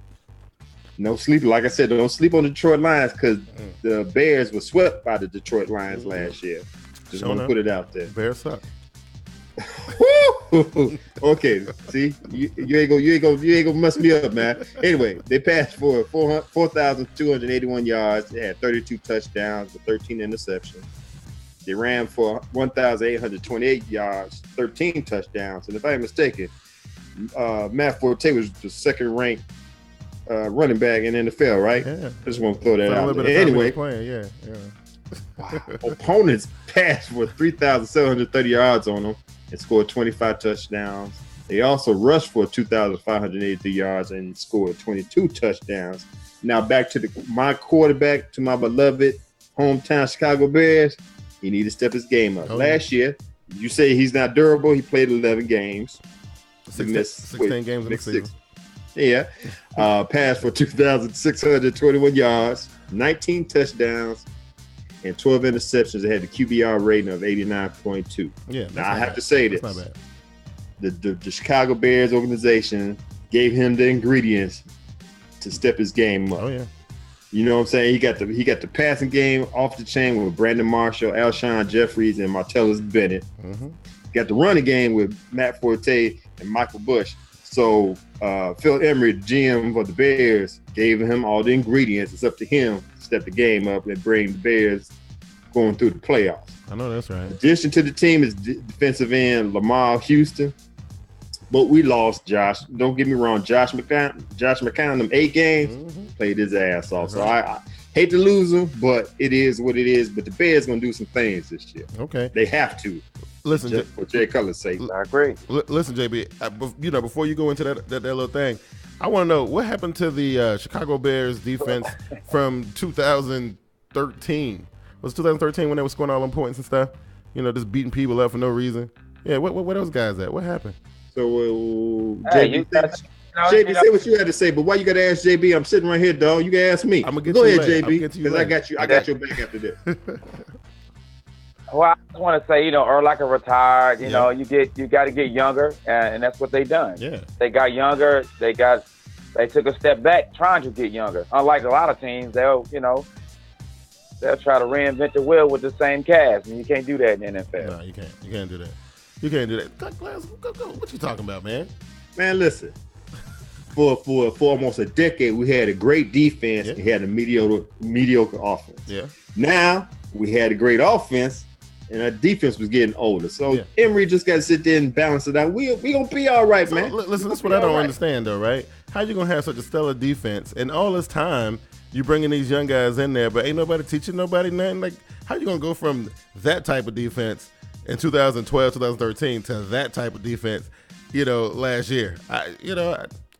no sleep. Like I said, don't sleep on the Detroit Lions because the Bears were swept by the Detroit Lions last year. Just want to put it out there. Bears suck. Okay, see, you ain't gonna mess me up, man. Anyway, they passed for 4,281 yards. They had 32 touchdowns with 13 interceptions. They ran for 1,828 yards, 13 touchdowns. And if I'm mistaken, Matt Forte was the second-ranked running back in the NFL, right? Yeah. I just want to throw that out there. Anyway, yeah. Wow. Opponents passed for 3,730 yards on them and scored 25 touchdowns. They also rushed for 2,583 yards and scored 22 touchdowns. Now back to my quarterback, to my beloved hometown Chicago Bears. He needed to step his game up. Last year, you say he's not durable. He played 11 games. 16 games in the season. Yeah. Passed for 2,621 yards, 19 touchdowns, and 12 interceptions. They had the QBR rating of 89.2. Yeah. Now, I have to say this. That's not bad. The Chicago Bears organization gave him the ingredients to step his game up. Oh, yeah. You know what I'm saying? He got the passing game off the chain with Brandon Marshall, Alshon Jeffries, and Martellus Bennett. Mm-hmm. Got the running game with Matt Forte and Michael Bush. So Phil Emery, the GM of the Bears, gave him all the ingredients. It's up to him to step the game up and bring the Bears going through the playoffs. I know that's right. In addition to the team is defensive end Lamar Houston. But we lost Josh. Don't get me wrong. Josh McCown, them 8 games, played his ass off. So I hate to lose him, but it is what it is. But the Bears going to do some things this year. Okay. They have to. Listen, for Jay Cutler's sake. I agree. Listen, JB, before you go into that little thing, I want to know what happened to the Chicago Bears defense from 2013. Was it 2013 when they were scoring all them points and stuff? Just beating people up for no reason. Yeah, where those guys at? What happened? So, hey, JB, say what you had to say, but why you got to ask JB? I'm sitting right here, dog. You can ask me. I'm gonna go ahead, later. JB, because I got you. I got your back after this. Well, I just want to say, Urlacher retired. You know, you got to get younger, and that's what they done. Yeah, they got younger. They took a step back, trying to get younger. Unlike a lot of teams, they'll try to reinvent the wheel with the same cast, and you can't do that in the NFL. No, you can't. You can't do that. You can't do that. Go. What you talking about, man? Man, listen. For almost a decade, we had a great defense. Yeah. We had a mediocre offense. Yeah. Now we had a great offense, and our defense was getting older. So Emery just got to sit there and balance it out. We gonna be all right, man. Listen, that's what I don't understand, though, right? How you gonna have such a stellar defense, and all this time you bringing these young guys in there, but ain't nobody teaching nobody nothing? Like, how you gonna go from that type of defense in 2012, 2013 to that type of defense, last year? I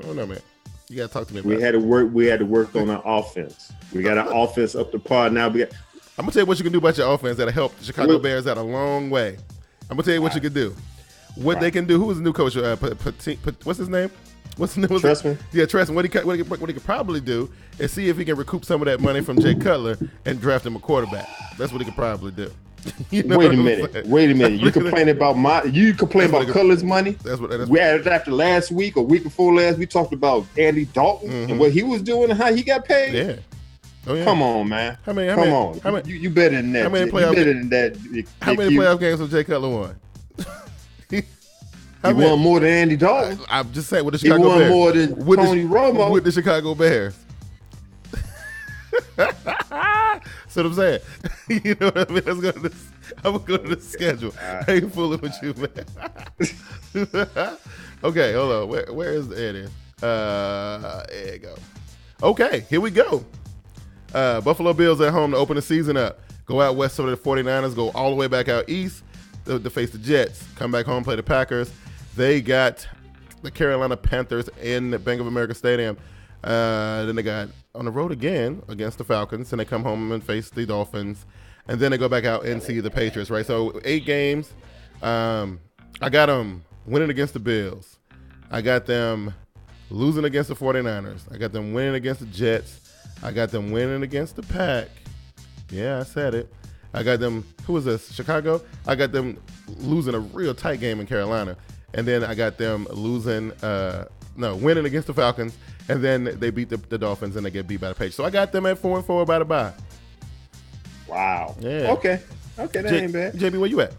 don't know, man. You gotta talk to me about it. We had to work on our offense. We got our offense up to par now. I'm gonna tell you what you can do about your offense that'll help the Chicago Bears out a long way. I'm gonna tell you what you can do. What they can do. Who was the new coach? What's his name? What's the name? Trestman. Yeah, Trestman. What he could probably do is see if he can recoup some of that money from Jay Cutler and draft him a quarterback. That's what he could probably do. Wait a minute. You complain about Cutler's money? That's what. We had it after last week or week before last. We talked about Andy Dalton and what he was doing and how he got paid. Yeah. Oh, yeah. Come on, man. Come on. You better than that. How many playoff games have Jay Cutler won? He won more than Andy Dalton. I'm just saying with the Chicago Bears. He won more than Tony Romo. With the Chicago Bears. So what I'm saying, you know what I mean? I'm gonna go to the schedule. I ain't fooling with you, man. Okay, hold on. Where is Eddie? There you go. Okay, here we go. Buffalo Bills at home to open the season up. Go out west to the 49ers. Go all the way back out east to face the Jets. Come back home, play the Packers. They got the Carolina Panthers in the Bank of America Stadium. Then they got on the road again against the Falcons, and they come home and face the Dolphins, and then they go back out and see the Patriots, right? So 8 games. I got them winning against the Bills. I got them losing against the 49ers. I got them winning against the Jets. I got them winning against the Pack. Yeah, I said it. I got them, who was this, Chicago? I got them losing a real tight game in Carolina. And then I got them winning against the Falcons. And then they beat the Dolphins and they get beat by the Patriots. So I got them at 4-4 by the bye. Wow. Yeah. Okay, that ain't bad. JB, where you at?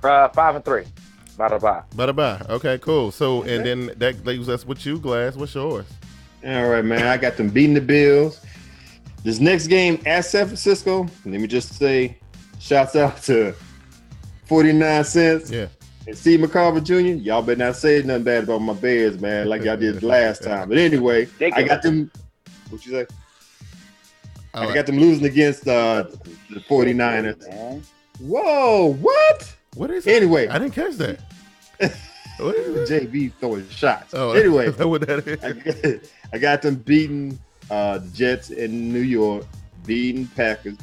5-3 by the bye. By the bye. Okay, cool. So and then that leaves us with you, Glass. What's yours? All right, man. I got them beating the Bills. This next game at San Francisco, let me just say, shouts out to 49 cents. Yeah. And Steve McCarver Jr., y'all better not say nothing bad about my Bears, man, like y'all did last time. But anyway, I got them. What you say? I got them losing against the 49ers. Whoa, what? What is it? Anyway. I didn't catch that. JV throwing shots. Oh, anyway, what that is. I got them beating the Jets in New York, beating Packers.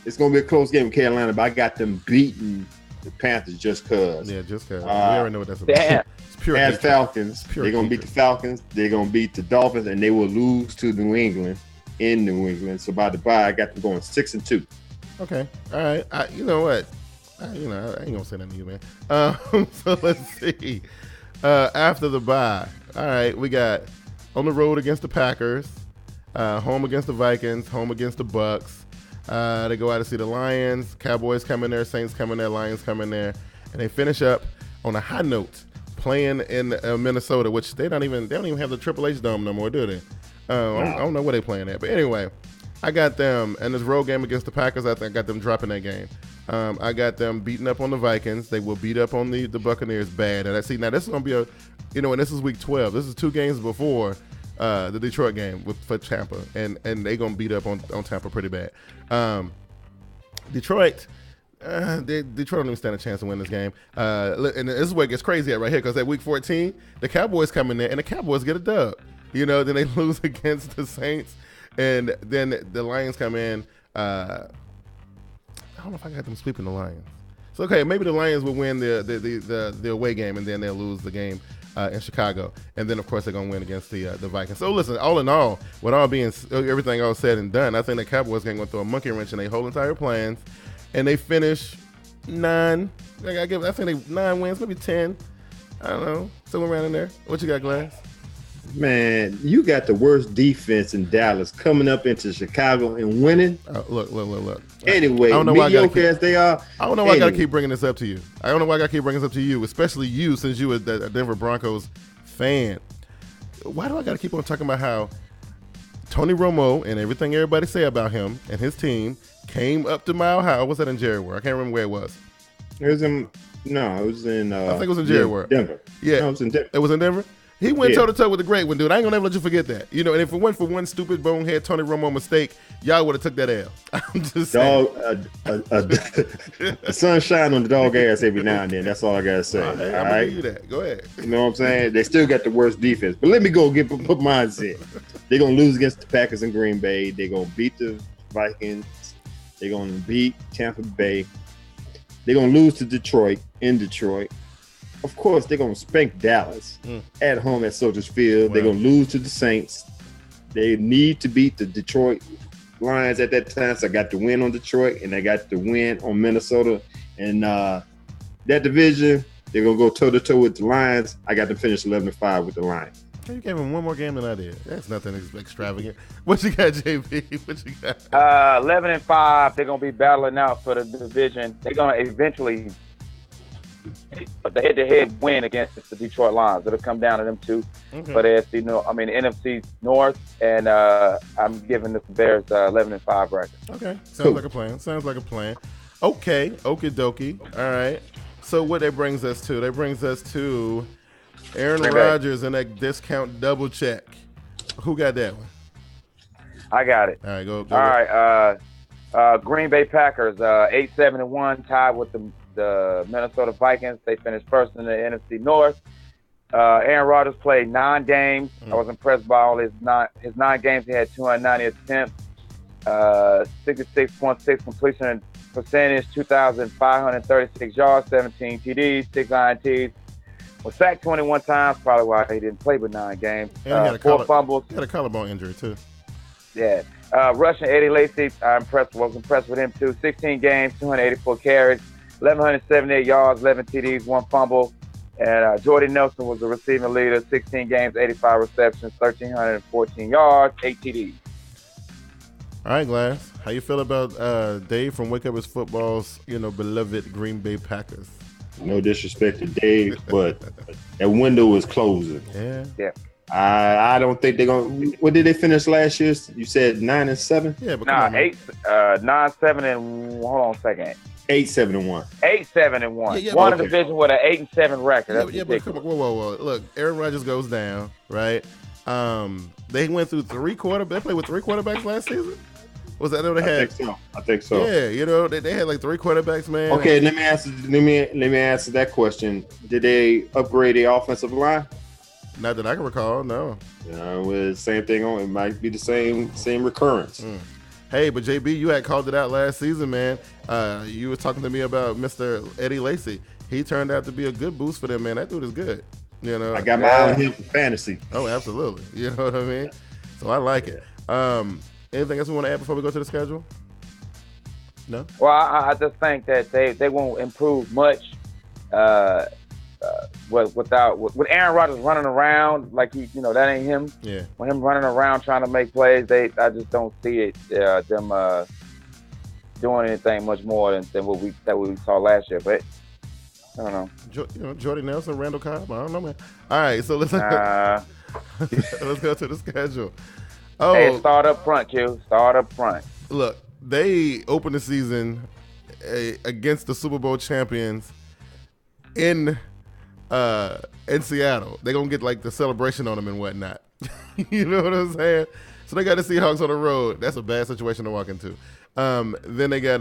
It's going to be a close game with Carolina, but I got them beating the Panthers just because. Yeah, just because. we already know what that's about. Damn. It's pure As hatred. Falcons, they're going to beat the Falcons. They're going to beat the Dolphins, and they will lose to New England in New England. So by the bye, I got them going 6-2. Okay. All right. You know what? I ain't going to say nothing to you, man. So let's see. After the bye, all right, we got on the road against the Packers, home against the Vikings, home against the Bucks. They go out to see the Lions. Cowboys come in there, Saints come in there, Lions come in there, and they finish up on a high note playing in Minnesota, which they don't even have the Triple H Dome no more, do they? I don't know where they playing at, but anyway, I got them in this road game against the Packers. I think I got them dropping that game. I got them beating up on the Vikings. They will beat up on the Buccaneers bad. And I see now this is going to be and this is week 12. This is 2 games before the Detroit game for Tampa, and they gonna beat up on Tampa pretty bad. Detroit don't even stand a chance to win this game. And this is where it gets crazy at right here, because at week 14, the Cowboys come in there and the Cowboys get a dub. Then they lose against the Saints, and then the Lions come in. I don't know if I got them sweeping the Lions. So okay, maybe the Lions will win the away game, and then they'll lose the game in Chicago, and then of course they're gonna win against the Vikings. So listen, all in all, with everything all said and done, I think the Cowboys are gonna throw a monkey wrench in their whole entire plans, and they finish 9. I think they 9 wins, maybe 10. I don't know, somewhere around in there. What you got, Glass? Man, you got the worst defense in Dallas coming up into Chicago and winning. Look. Anyway, mediocre as they are. I don't know why I got to keep bringing this up to you. I don't know why I got to keep bringing this up to you, especially you, since you were a Denver Broncos fan. Why do I got to keep on talking about how Tony Romo and everything everybody say about him and his team came up to Mile High? Was that in Jerry World? I can't remember where it was. It was in I think it was in Jerry World. Denver. Yeah. No, it was in Denver. It was in Denver? He went toe-to-toe with the great one, dude. I ain't gonna ever let you forget that. And if it went for one stupid bonehead Tony Romo mistake, y'all would have took that L. I'm just saying. The sun shine on the dog ass every now and then. That's all I gotta say. I'm gonna give you that. Go ahead. You know what I'm saying? They still got the worst defense. But let me go put mine in. They're gonna lose against the Packers in Green Bay. They're gonna beat the Vikings. They're gonna beat Tampa Bay. They're gonna lose to Detroit in Detroit. Of course, they're going to spank Dallas at home at Soldier Field. Wow. They're going to lose to the Saints. They need to beat the Detroit Lions at that time. So I got the win on Detroit, and I got the win on Minnesota. And that division, they're going to go toe-to-toe with the Lions. I got to finish 11-5 with the Lions. You gave him one more game than I did. That's nothing extravagant. What you got, JP? What you got? 11-5. They're going to be battling out for the division. They're going to eventually – but the head-to-head win against the Detroit Lions. It'll come down to them two. Okay. But the NFC North, and I'm giving the Bears 11-5 record. Okay, sounds like a plan. Okay, okie dokie. All right. So what that brings us to? That brings us to Aaron Rodgers and that discount double check. Who got that one? I got it. All right, go. All right. Green Bay Packers 8-7-1, tied with the Minnesota Vikings. They finished first in the NFC North. Aaron Rodgers played 9 games. I was impressed by all his 9 games. He had 290 attempts, 66.6 completion percentage, 2,536 yards, 17 TDs, 6 INTs. Was sacked 21 times, probably why he didn't play but 9 games. 4 fumbles. He had a collarbone injury too. Yeah. Rushing Eddie Lacy, was impressed with him too. 16 games, 284 carries, 1,178 yards, 11 TDs, 1 fumble. And Jordy Nelson was the receiving leader, 16 games, 85 receptions, 1,314 yards, 8 TDs. All right, Glass. How you feel about Dave from Wake Up Is Football's, beloved Green Bay Packers? No disrespect to Dave, but that window is closing. Yeah. I don't think they're gonna. What did they finish last year? You said 9-7. Yeah, but 9-7 and hold on a second. 8-7-1. 8-7-1. Yeah, Won a division with an 8-7 record. That's but come on, whoa. Look, Aaron Rodgers goes down, right? They went through 3 quarterbacks. They played with 3 quarterbacks last season. Was that? I know they had. I think so. Yeah, you know, they had like 3 quarterbacks, man. Okay, let me answer that question. Did they upgrade the offensive line? Not that I can recall. No. With same thing on. It might be the same recurrence. Hey, but JB, you had called it out last season, man. You were talking to me about Mr. Eddie Lacy. He turned out to be a good boost for them, man. That dude is good. You know, I got my eye on him for fantasy. Oh, absolutely. You know what I mean? So I like it. Anything else we want to add before we go to the schedule? No? Well, I just think that they won't improve much with Aaron Rodgers running around like that ain't him. Yeah. When him running around trying to make plays, I just don't see it them doing anything much more than what we saw last year. But I don't know. Jordy Nelson, Randall Cobb. I don't know, man. All right, so let's let's go to the schedule. Oh, hey, start up front, Q. Start up front. Look, they opened the season against the Super Bowl champions in Seattle. They're gonna get like the celebration on them and whatnot. You know what I'm saying? So they got the Seahawks on the road. That's a bad situation to walk into. Then they got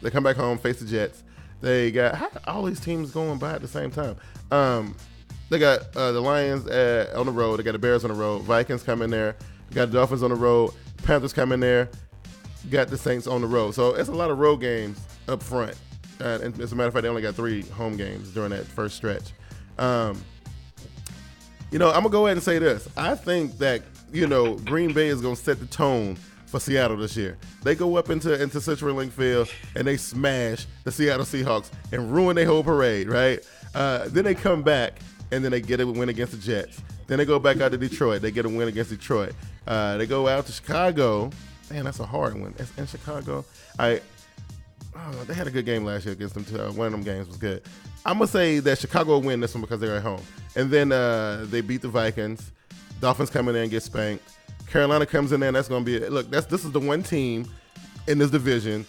they come back home, face the Jets. They got all these teams going by at the same time. They got the Lions on the road. They got the Bears on the road. Vikings come in there. Got the Dolphins on the road. Panthers come in there. Got the Saints on the road. So it's a lot of road games up front. And as a matter of fact, they only got 3 home games during that first stretch. I'm going to go ahead and say this. I think that, Green Bay is going to set the tone for Seattle this year. They go up into CenturyLink Field and they smash the Seattle Seahawks and ruin their whole parade, right? Then they come back and then they get a win against the Jets. Then they go back out to Detroit. They get a win against Detroit. They go out to Chicago. Man, that's a hard one. It's in Chicago. They had a good game last year against them too. One of them games was good. I'm going to say that Chicago will win this one because they're at home. And then they beat the Vikings. Dolphins come in there and get spanked. Carolina comes in there and that's going to be – look, this is the one team in this division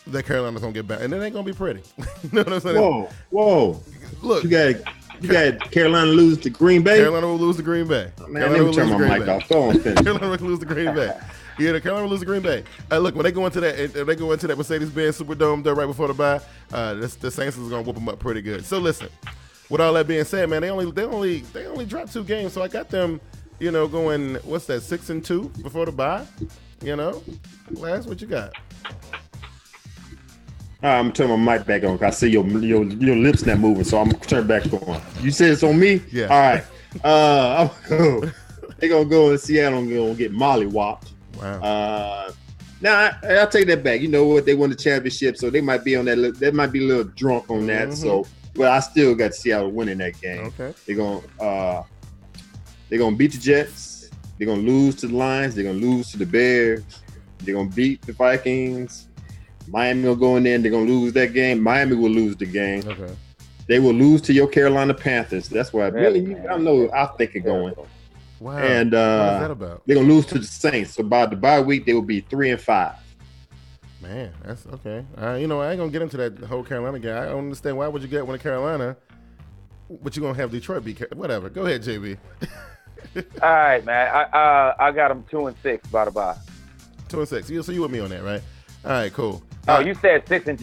that Carolina's going to get back. And it ain't going to be pretty. You know what I'm saying? Whoa. Look. You got Carolina lose to Green Bay? Carolina will lose to Green Bay. Man, let me turn my mic off. Go on, finish. Carolina will lose to Green Bay. Yeah, Carolina will lose to Green Bay. Look, when they go into that Mercedes-Benz Superdome right before the bye, the Saints is gonna whoop them up pretty good. So listen, with all that being said, man, they only dropped 2 games, so I got them, going 6-2 before the bye. Last, what you got? I'm gonna turn my mic back on. I see your lips not moving, so I'm gonna turn back on. You said it's on me? Yeah. All right. They gonna go in Seattle and gonna get mollywopped. Wow. Now I'll take that back. You know what? They won the championship, so they might be on that. They might be a little drunk on that. Mm-hmm. So, but I still got Seattle winning that game. Okay. They're gonna beat the Jets. They're gonna lose to the Lions. They're gonna lose to the Bears. They're gonna beat the Vikings. Miami will go in there and they're gonna lose that game. Miami will lose the game. Okay. They will lose to your Carolina Panthers. That's why I think it's going. Wow. And what is that about? They're gonna lose to the Saints. So by the bye week, they will be 3-5. Man, that's okay. I ain't gonna get into that whole Carolina game. I don't understand why would you get one of Carolina, but you're gonna have Detroit beat whatever. Go ahead, JB. All right, man. I got them 2-6 by the bye. 2-6. So you with me on that, right? All right, cool. Oh, you said 6-2. I'm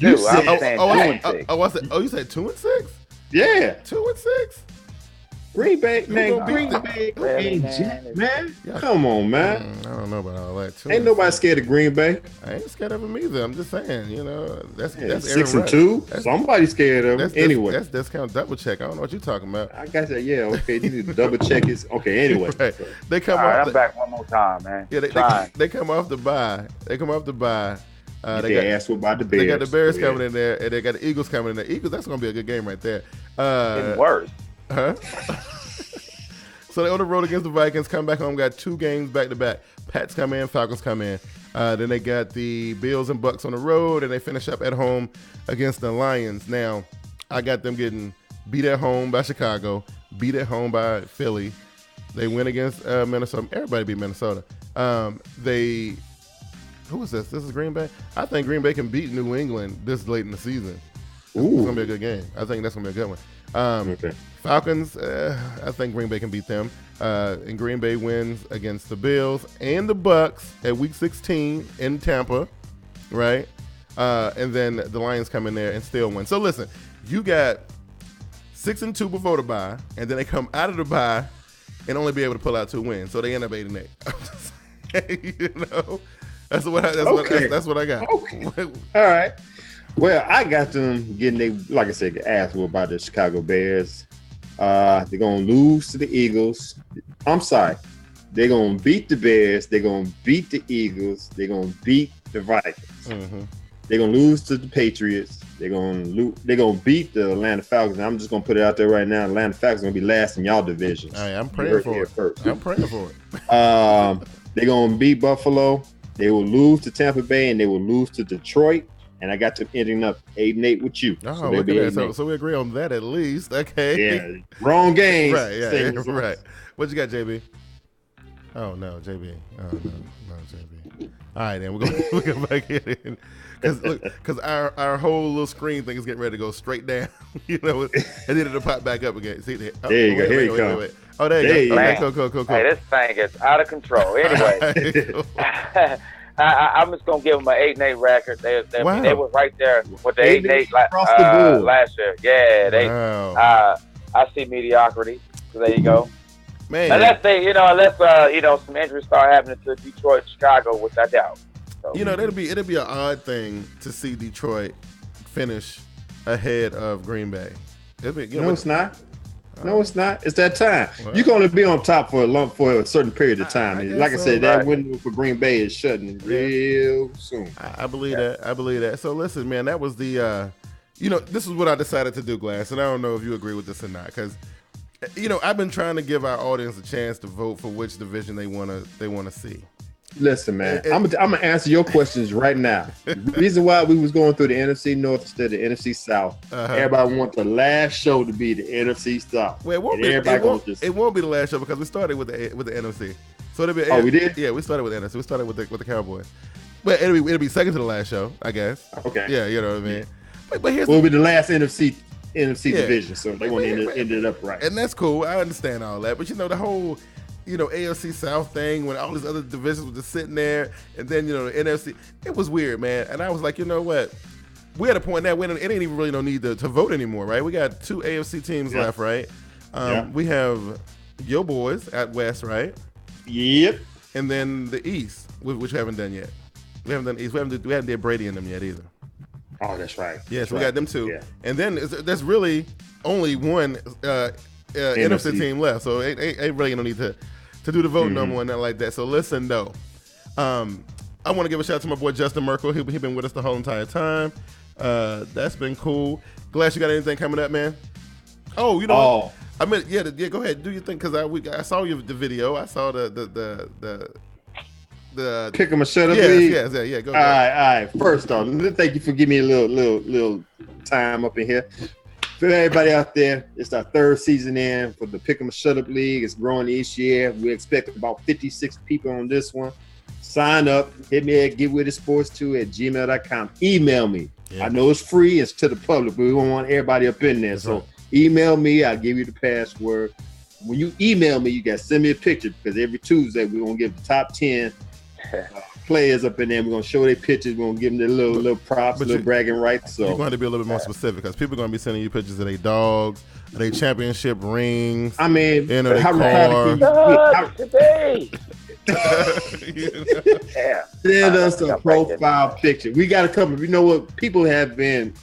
saying 2-6. You said 2-6? Yeah. 2-6. Green Bay, man. Really, man. Come on, man. I don't know about all that. Ain't nobody scared of Green Bay. I ain't scared of him either. I'm just saying, that's 6-2. Somebody's scared of him. Anyway, that's discount double check. I don't know what you're talking about. I guess that. Yeah, okay. You need to double check it. Okay, anyway. Right. They come all right, off. I'm back one more time, man. Yeah, they come off the bye. They asked about the Bears. They got the Bears coming in there, and they got the Eagles coming in there. Eagles, that's gonna be a good game right there. It's worse. Huh? So they on the road against the Vikings, come back home, got 2 games back to back. Pats come in, Falcons come in. Then they got the Bills and Bucks on the road, and they finish up at home against the Lions. Now, I got them getting beat at home by Chicago, beat at home by Philly. They win against Minnesota. Everybody beat Minnesota. Who is this? This is Green Bay? I think Green Bay can beat New England this late in the season. It's going to be a good game. I think that's going to be a good one. Okay. Falcons, I think Green Bay can beat them. And Green Bay wins against the Bills and the Bucks at Week 16 in Tampa, right? And then the Lions come in there and still win. So listen, you got 6-2 before the bye, and then they come out of the bye and only be able to pull out 2 wins. So they end up 8-8. You know, that's what I got. Okay. All right. Well, I got them getting like I said, asked about the Chicago Bears. They're gonna lose to the Eagles. I'm sorry. They're gonna beat the Bears. They're gonna beat the Eagles. They're gonna beat the Vikings. Mm-hmm. They're gonna lose to the Patriots. They're gonna beat the Atlanta Falcons. I'm just gonna put it out there right now. Atlanta Falcons gonna be last in y'all divisions. Right, I'm praying for it. First. I'm praying for it. They're gonna beat Buffalo. They will lose to Tampa Bay, and they will lose to Detroit. And I got them ending up 8-8 with you. Oh, so look at that. So we agree on that at least. Okay. Yeah. Wrong game. Right. Yeah. Right. What you got, JB? Oh no, JB. Oh no, JB. All right, then we're gonna back in because our whole little screen thing is getting ready to go straight down. You know, and then it'll pop back up again. See, there you go. Here you go. Wait. Oh, there you go. Okay, cool. Hey, this thing is out of control. Anyway. I'm just gonna give them an 8-8 record. They were right there with the 8-8 last year. Yeah, I see mediocrity. So there you go. Man, unless some injuries start happening to Detroit, Chicago, which I doubt. So. It'll be an odd thing to see Detroit finish ahead of Green Bay. It's not. No, it's not. It's that time. Well, you're going to be on top for a certain period of time. Like I said, that window for Green Bay is shutting real soon. I believe that. I believe that. So listen, man, that was the, this is what I decided to do, Glass, and I don't know if you agree with this or not, because, I've been trying to give our audience a chance to vote for which division they want to see. Listen, man, I'm gonna answer your questions right now. The reason why we was going through the NFC North instead of the NFC South, everybody wants the last show to be the NFC South. Well, it won't be the last show because we started with the NFC. So it'll be. Oh, we did? Yeah, we started with the NFC. We started with the Cowboys. But it'll be second to the last show, I guess. Okay. Yeah, you know what I mean. But it'll be the last NFC division, so they want to end it up right. And that's cool. I understand all that, but the whole. AFC South thing when all these other divisions were just sitting there, and then the NFC, it was weird, man. And I was like, you know what? We're at a point now when it ain't even really no need to vote anymore, right? We got 2 AFC teams left, right? We have your boys at West, right? Yep. And then the East, which we haven't done yet. We haven't done East. We haven't did Brady in them yet either. Oh, that's right. Yes, we got them 2. Yeah. And then there's really only one NFC team left, so ain't really no need to do the vote no more, nothing like that. So listen though, I want to give a shout out to my boy Justin Merkel. He been with us the whole entire time. That's been cool. Glad you got anything coming up, man. Oh, what? I mean, yeah. Go ahead, do your thing, because I saw the video. I saw the pick 'em a shut up. Yeah. Go. All right. First off, thank you for giving me a little time up in here. For everybody out there, it's our 3rd season in for the Pick 'em a Shut Up League. It's growing each year. We expect about 56 people on this one. Sign up. Hit me at getwiththesports2@gmail.com. Email me. Yeah. I know it's free. It's to the public, but we don't want everybody up in there. That's so email me. I'll give you the password. When you email me, you got to send me a picture, because every Tuesday we're going to give the top 10 players up in there. We're going to show their pictures. We're going to give them their little props, little bragging rights. So you're going to be a little bit more specific, because people are going to be sending you pictures of their dogs, of their championship rings. I mean, their car. Today. Send us a profile picture. We got a couple. You know what? People have been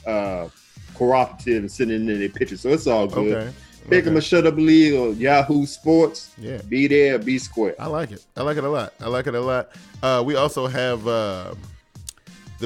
cooperative and sending in their pictures, so it's all good. Okay. Pick 'em a Shut Up League or Yahoo Sports. Yeah. Be there, be square. I like it. I like it a lot. We also have the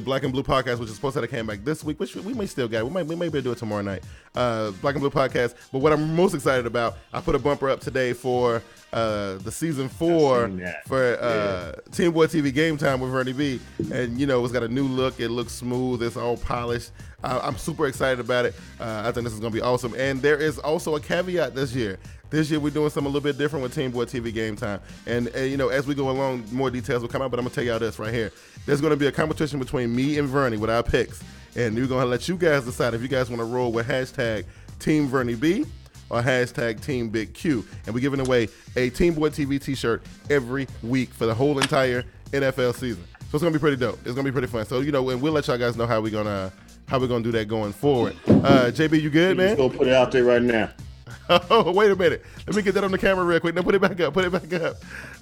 Black and Blue podcast, which is supposed to have came back this week, which we may still get. We may be able to do it tomorrow night. Black and Blue podcast. But what I'm most excited about, I put a bumper up today for the season 4 for Team Boy TV Game Time with Vernie B. And it's got a new look. It looks smooth. It's all polished. I'm super excited about it. I think this is going to be awesome. And there is also a caveat this year. This year we're doing something a little bit different with Team Boy TV Game Time. And as we go along, more details will come out, but I'm going to tell y'all this right here. There's going to be a competition between me and Vernie with our picks. And we're going to let you guys decide if you guys want to roll with hashtag Team Vernie B or hashtag Team Big Q. And we're giving away a Team Boy TV t-shirt every week for the whole entire NFL season. So it's gonna be pretty dope. It's gonna be pretty fun. So and we'll let y'all guys know how we're gonna do that going forward. JB, you good, man? Just gonna put it out there right now. Oh, wait a minute. Let me get that on the camera real quick. Now put it back up. Put it back up.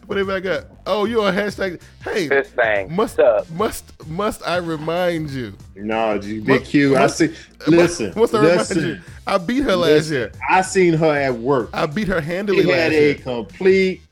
Put it back up. Oh, you're on hashtag. Hey, this thing must I remind you? No, Big Q. I see. Listen. Must I remind you? I beat her last year. I seen her at work. I beat her handily last year. She had a complete.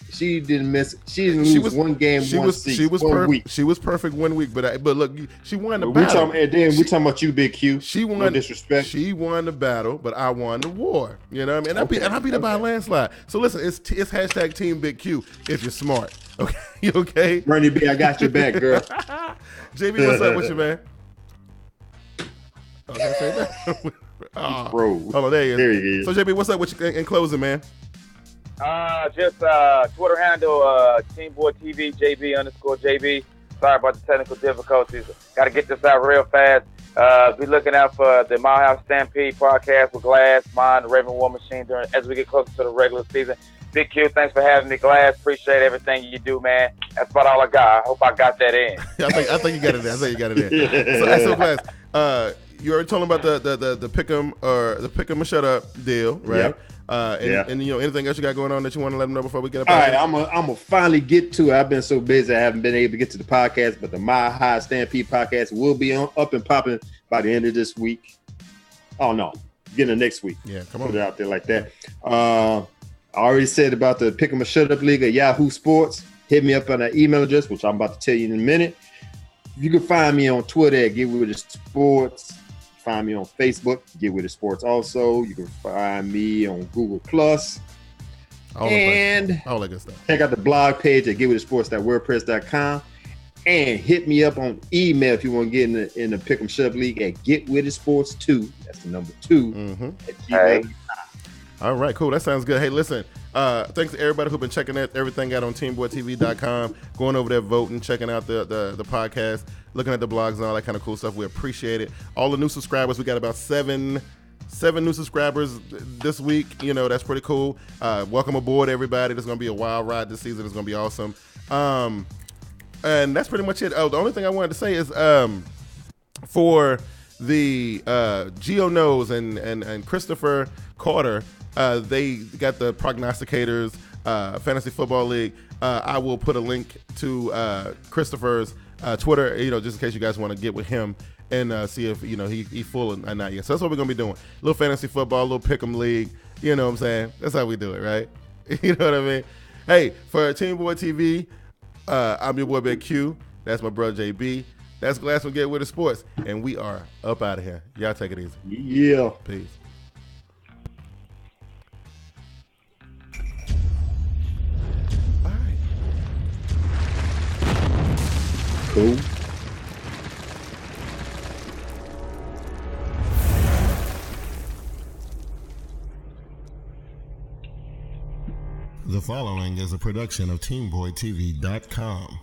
She didn't miss. She didn't lose one game. She was perfect. She was perfect 1 week, but look, she won the battle. And then we talking about you, Big Q. She won. No disrespect. She won the battle, but I won the war. You know what I mean? And I beat her by a landslide. So listen, it's hashtag Team Big Q if you're smart. Okay, you okay? Bernie B, I got your back, girl. JB, what's up with you, man? Okay, say that. Bro, hold on, there he is. There he is. So JB, what's up with you in closing, man? Just Twitter handle TeamBoydTV, JB_JB. Sorry about the technical difficulties. Got to get this out real fast. Be looking out for the Mile House Stampede podcast with Glass, mine, the Raven War Machine as we get closer to the regular season. Big Q, thanks for having me, Glass. Appreciate everything you do, man. That's about all I got. I hope I got that in. I think you got it in. So Glass, you already told him about the pick 'em or shut up deal, right? Yep. And anything else you got going on that you want to let them know before we get up? All right, I'm gonna finally get to it. I've been so busy I haven't been able to get to the podcast, but the Mile High Stampede podcast will be up and popping by the end of this week. Oh no, beginning of next week. Yeah, come on. Put it out there like that. I already said about the Pick 'em or Shut Up League at Yahoo Sports. Hit me up on that email address, which I'm about to tell you in a minute. You can find me on Twitter at Get With It Sports. Find me on Facebook, Get With It Sports. Also, you can find me on Google Plus, and all that good stuff. Check out the blog page at getwithitsports.wordpress.com, and hit me up on email if you want to get in the Pick'em Shove League at getwithitsports2. That's the number 2. Mm-hmm. Hey. All right, cool. That sounds good. Hey, listen. Thanks to everybody who's been checking everything out on TeamBoydTV.com, going over there, voting, checking out the podcast, looking at the blogs and all that kind of cool stuff. We appreciate it. All the new subscribers, we got about seven new subscribers this week. That's pretty cool. Welcome aboard, everybody. There's going to be a wild ride this season. It's going to be awesome. And that's pretty much it. Oh, the only thing I wanted to say is for the Geo Knows and Christopher Carter, they got the Prognosticators Fantasy Football League. I will put a link to Christopher's Twitter, just in case you guys want to get with him and see if he full or not yet. So that's what we're gonna be doing. A little fantasy football, a little pick'em league. You know what I'm saying? That's how we do it, right? You know what I mean? Hey, for Team Boy TV, I'm your boy Big Q. That's my brother JB. That's Glass from Get With It Sports, and we are up out of here. Y'all take it easy. Yeah. Peace. Cool. The following is a production of TeamBoydTV.com.